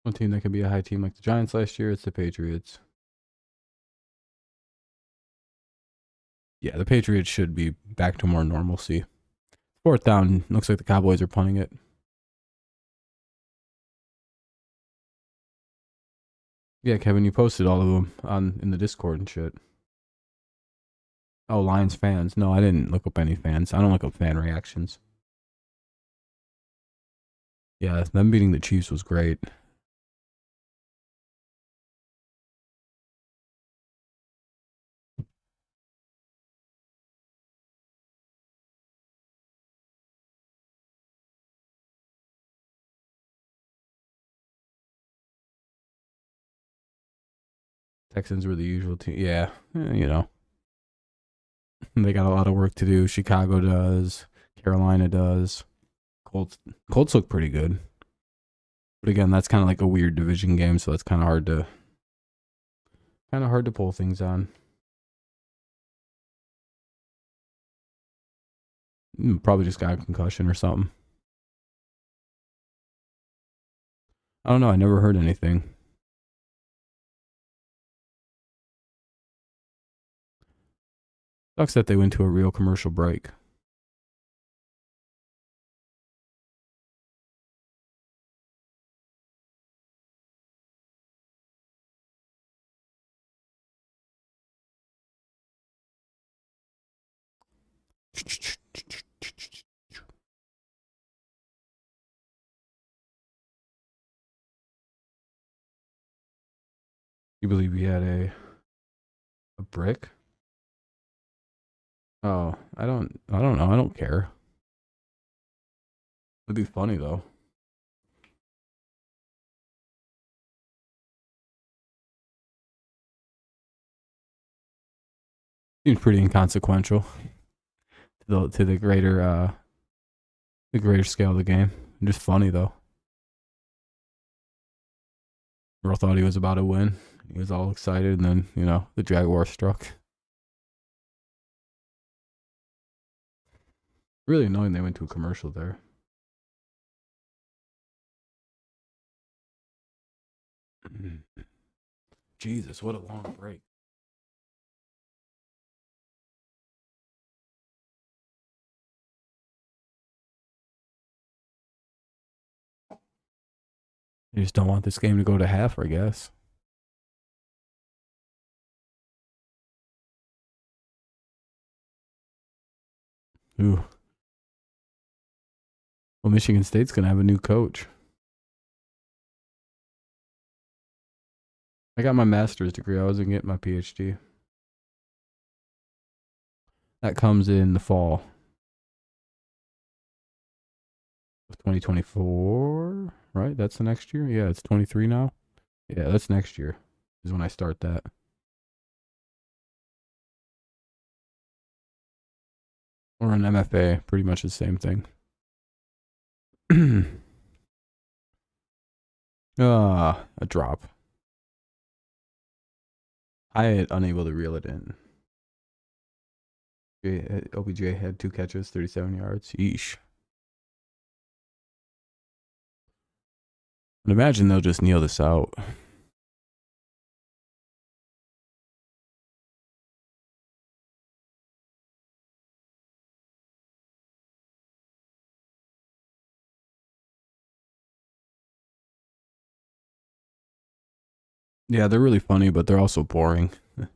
One team that can be a high team like the Giants last year, it's the Patriots. Yeah, the Patriots should be back to more normalcy. Fourth down, looks like the Cowboys are punting it. Yeah, Kevin, you posted all of them in the Discord and shit. Oh, Lions fans. No, I didn't look up any fans. I don't look up fan reactions. Yeah, them beating the Chiefs was great. Texans were the usual team. Yeah, you know, they got a lot of work to do. Chicago does. Carolina does. Colts look pretty good. But again, that's kind of like a weird division game, so that's kind of hard to pull things on. Probably just got a concussion or something. I don't know. I never heard anything. Sucks that they went to a real commercial break. You believe he had a brick? Oh, I don't know. I don't care. It'd be funny though. Seems pretty inconsequential to the greater scale of the game. Just funny though. Earl thought he was about to win. He was all excited, and then the Jaguar struck. Really annoying. They went to a commercial there. Jesus, what a long break. You just don't want this game to go to half, I guess. Ooh. Well, Michigan State's going to have a new coach. I got my master's degree. I wasn't getting my PhD. That comes in the fall of 2024, right? That's the next year? Yeah, it's 23 now. Yeah, that's next year is when I start that. Or an MFA, pretty much the same thing. A drop. Hyatt unable to reel it in. OBJ had 2 catches, 37 yards. Yeesh. But imagine they'll just kneel this out. Yeah, they're really funny, but they're also boring. I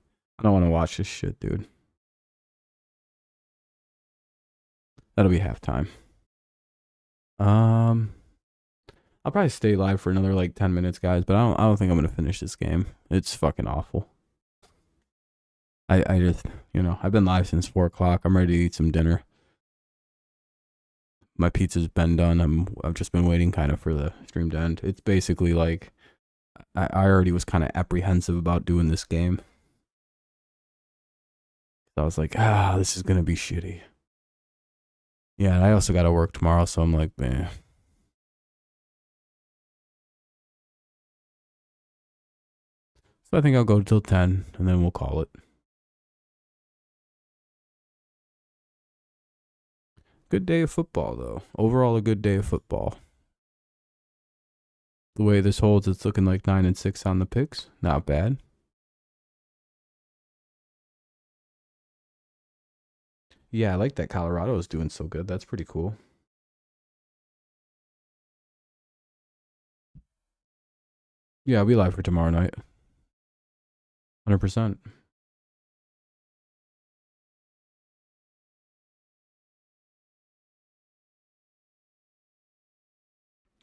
don't want to watch this shit, dude. That'll be halftime. I'll probably stay live for another like 10 minutes, guys, but I don't think I'm gonna finish this game. It's fucking awful. I just I've been live since 4 o'clock. I'm ready to eat some dinner. My pizza's been done. I've just been waiting kind of for the stream to end. It's basically like I already was kind of apprehensive about doing this game. I was like, this is gonna be shitty. Yeah, and I also got to work tomorrow, so I'm like, man. So I think I'll go till 10, and then we'll call it. Good day of football, though. Overall, a good day of football. The way this holds, it's looking like 9-6 on the picks. Not bad. Yeah, I like that Colorado is doing so good. That's pretty cool. Yeah, I'll be live for tomorrow night. 100%.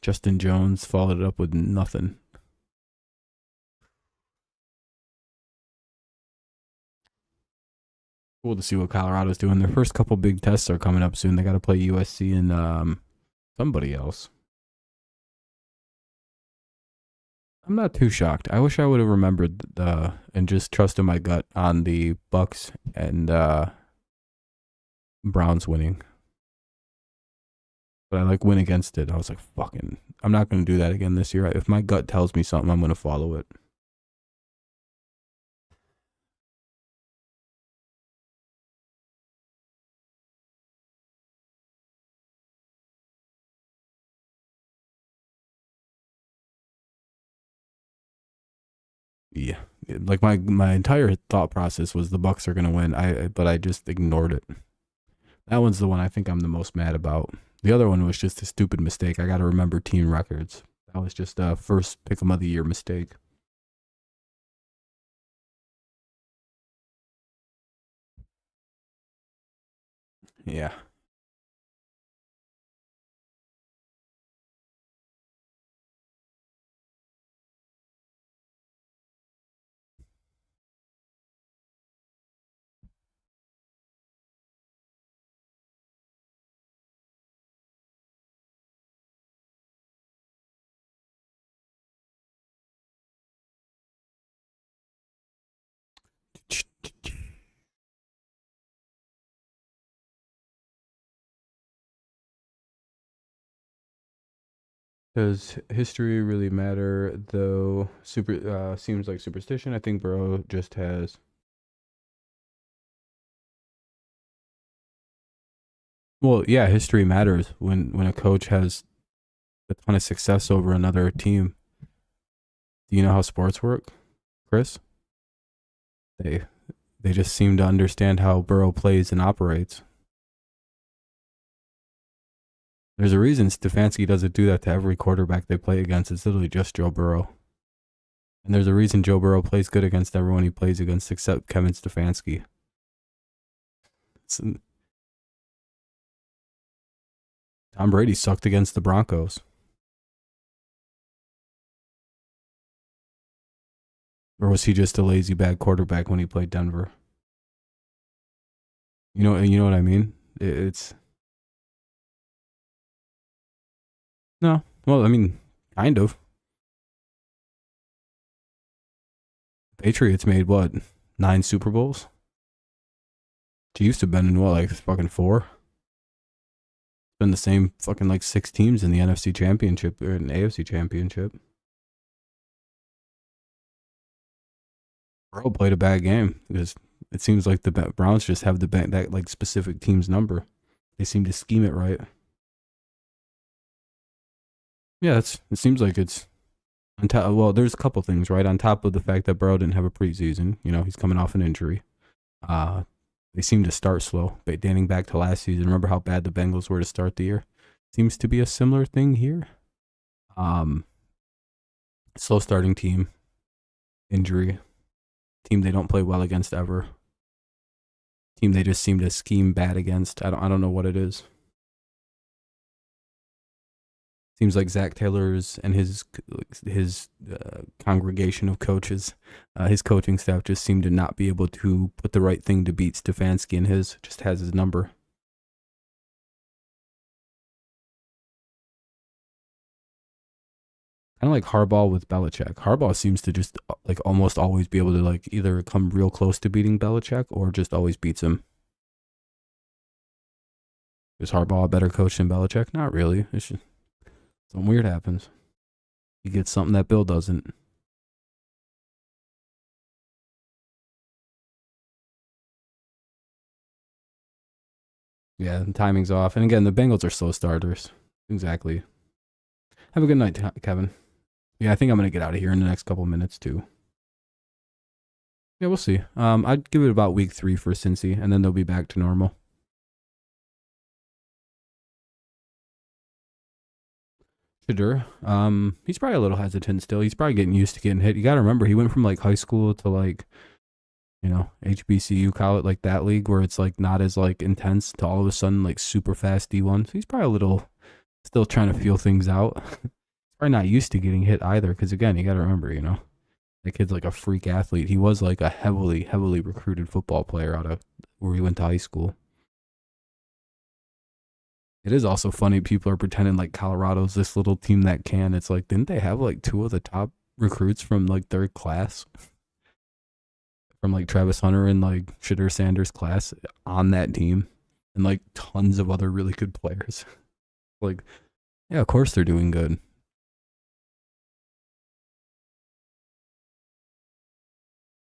Justin Jones followed it up with nothing. Cool to see what Colorado's doing. Their first couple big tests are coming up soon. They got to play USC and somebody else. I'm not too shocked. I wish I would have remembered and just trusted my gut on the Bucks and Browns winning. But I like win against it. I was like, fucking, I'm not going to do that again this year. If my gut tells me something, I'm going to follow it. Yeah, like my entire thought process was the Bucks are going to win. But I just ignored it. That one's the one I think I'm the most mad about. The other one was just a stupid mistake. I got to remember team records. That was just a first pick 'em of the year mistake. Yeah. Does history really matter though? Seems like superstition. I think Burrow just has. Well, yeah, history matters when a coach has a ton of success over another team. Do you know how sports work, Chris? They they just seem to understand how Burrow plays and operates. There's a reason Stefanski doesn't do that to every quarterback they play against. It's literally just Joe Burrow. And there's a reason Joe Burrow plays good against everyone he plays against except Kevin Stefanski. Tom Brady sucked against the Broncos. Or was he just a lazy bad quarterback when he played Denver? You know what I mean? It's no. Well, I mean, kind of. Patriots made what? 9 Super Bowls? Chiefs have been in what, like fucking 4? It's been the same fucking like 6 teams in the NFC Championship or an AFC Championship. Burrow played a bad game because it seems like the Browns just have that like specific team's number. They seem to scheme it right. Yeah, it seems like it's on top. Well, there's a couple things, right? On top of the fact that Burrow didn't have a preseason, he's coming off an injury. They seem to start slow, but dating back to last season. Remember how bad the Bengals were to start the year? Seems to be a similar thing here. Slow starting team, injury, team they don't play well against ever. Team they just seem to scheme bad against. I don't know what it is. Seems like Zach Taylor's and his congregation of coaches, his coaching staff just seem to not be able to put the right thing to beat Stefanski, and his just has his number. Kind of like Harbaugh with Belichick. Harbaugh seems to just like almost always be able to like either come real close to beating Belichick or just always beats him. Is Harbaugh a better coach than Belichick? Not really. It's just something weird happens. He gets something that Bill doesn't. Yeah, the timing's off. And again, the Bengals are slow starters. Exactly. Have a good night, Kevin. Yeah, I think I'm gonna get out of here in the next couple minutes too. Yeah, we'll see. I'd give it about week 3 for Cincy, and then they'll be back to normal. Shadur, he's probably a little hesitant still. He's probably getting used to getting hit. You got to remember, he went from like high school to like, HBCU college, like that league where it's like not as like intense to all of a sudden like super fast D1. So he's probably a little still trying to feel things out. He's probably not used to getting hit either. Because again, you got to remember, that kid's like a freak athlete. He was like a heavily, heavily recruited football player out of where he went to high school. It is also funny people are pretending like Colorado's this little team that can. It's like, didn't they have like 2 of the top recruits from like their class? From like Travis Hunter and like Shadur Sanders' class on that team, and like tons of other really good players. Like, yeah, of course they're doing good.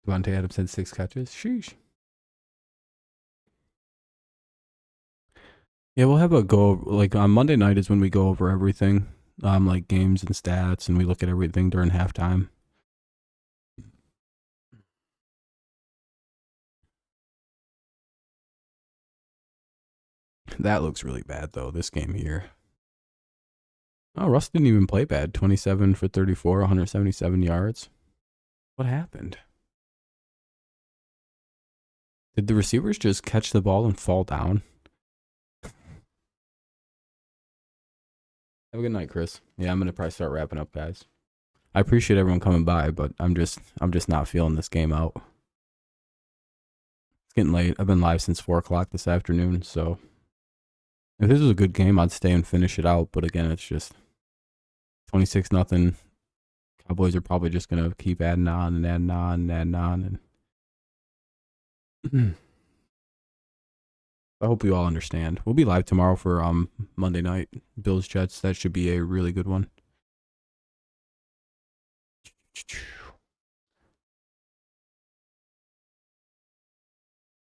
Devontae Adams had 6 catches. Sheesh. Yeah, we'll have a go, like on Monday night is when we go over everything, like games and stats, and we look at everything during halftime. That looks really bad though, this game here. Oh, Russ didn't even play bad. 27 for 34, 177 yards. What happened? Did the receivers just catch the ball and fall down? Have a good night, Chris. Yeah, I'm gonna probably start wrapping up, guys. I appreciate everyone coming by, but I'm just not feeling this game out. It's getting late. I've been live since 4 o'clock this afternoon, so if this was a good game, I'd stay and finish it out. But again, it's just 26-0. Cowboys are probably just gonna keep adding on and adding on and adding on, and I hope you all understand. We'll be live tomorrow for Monday night Bills Jets. That should be a really good one.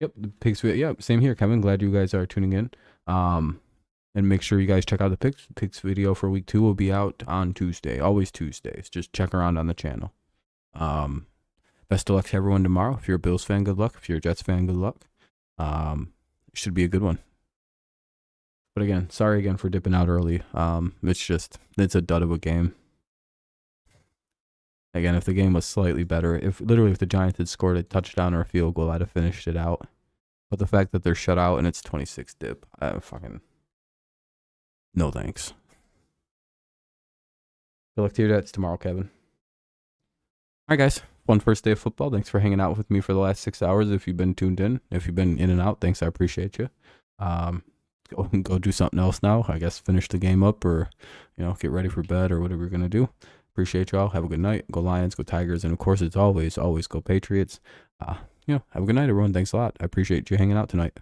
Yep, the picks. Yep, same here, Kevin. Glad you guys are tuning in. And make sure you guys check out the picks. Picks video for week 2 will be out on Tuesday. Always Tuesdays. Just check around on the channel. Best of luck to everyone tomorrow. If you're a Bills fan, good luck. If you're a Jets fan, good luck. Should be a good one. But again, sorry again for dipping out early. It's a dud of a game. Again, if the game was slightly better, if the Giants had scored a touchdown or a field goal, I'd have finished it out. But the fact that they're shut out and it's 26 dip, no thanks. Good luck to your Jets tomorrow, Kevin. All right, guys. Fun first day of football. Thanks for hanging out with me for the last 6 hours. If you've been tuned in, if you've been in and out, thanks. I appreciate you. Go do something else now. I guess finish the game up or, get ready for bed or whatever you're going to do. Appreciate y'all. Have a good night. Go Lions, go Tigers. And of course, it's always go Patriots. Have a good night, everyone. Thanks a lot. I appreciate you hanging out tonight.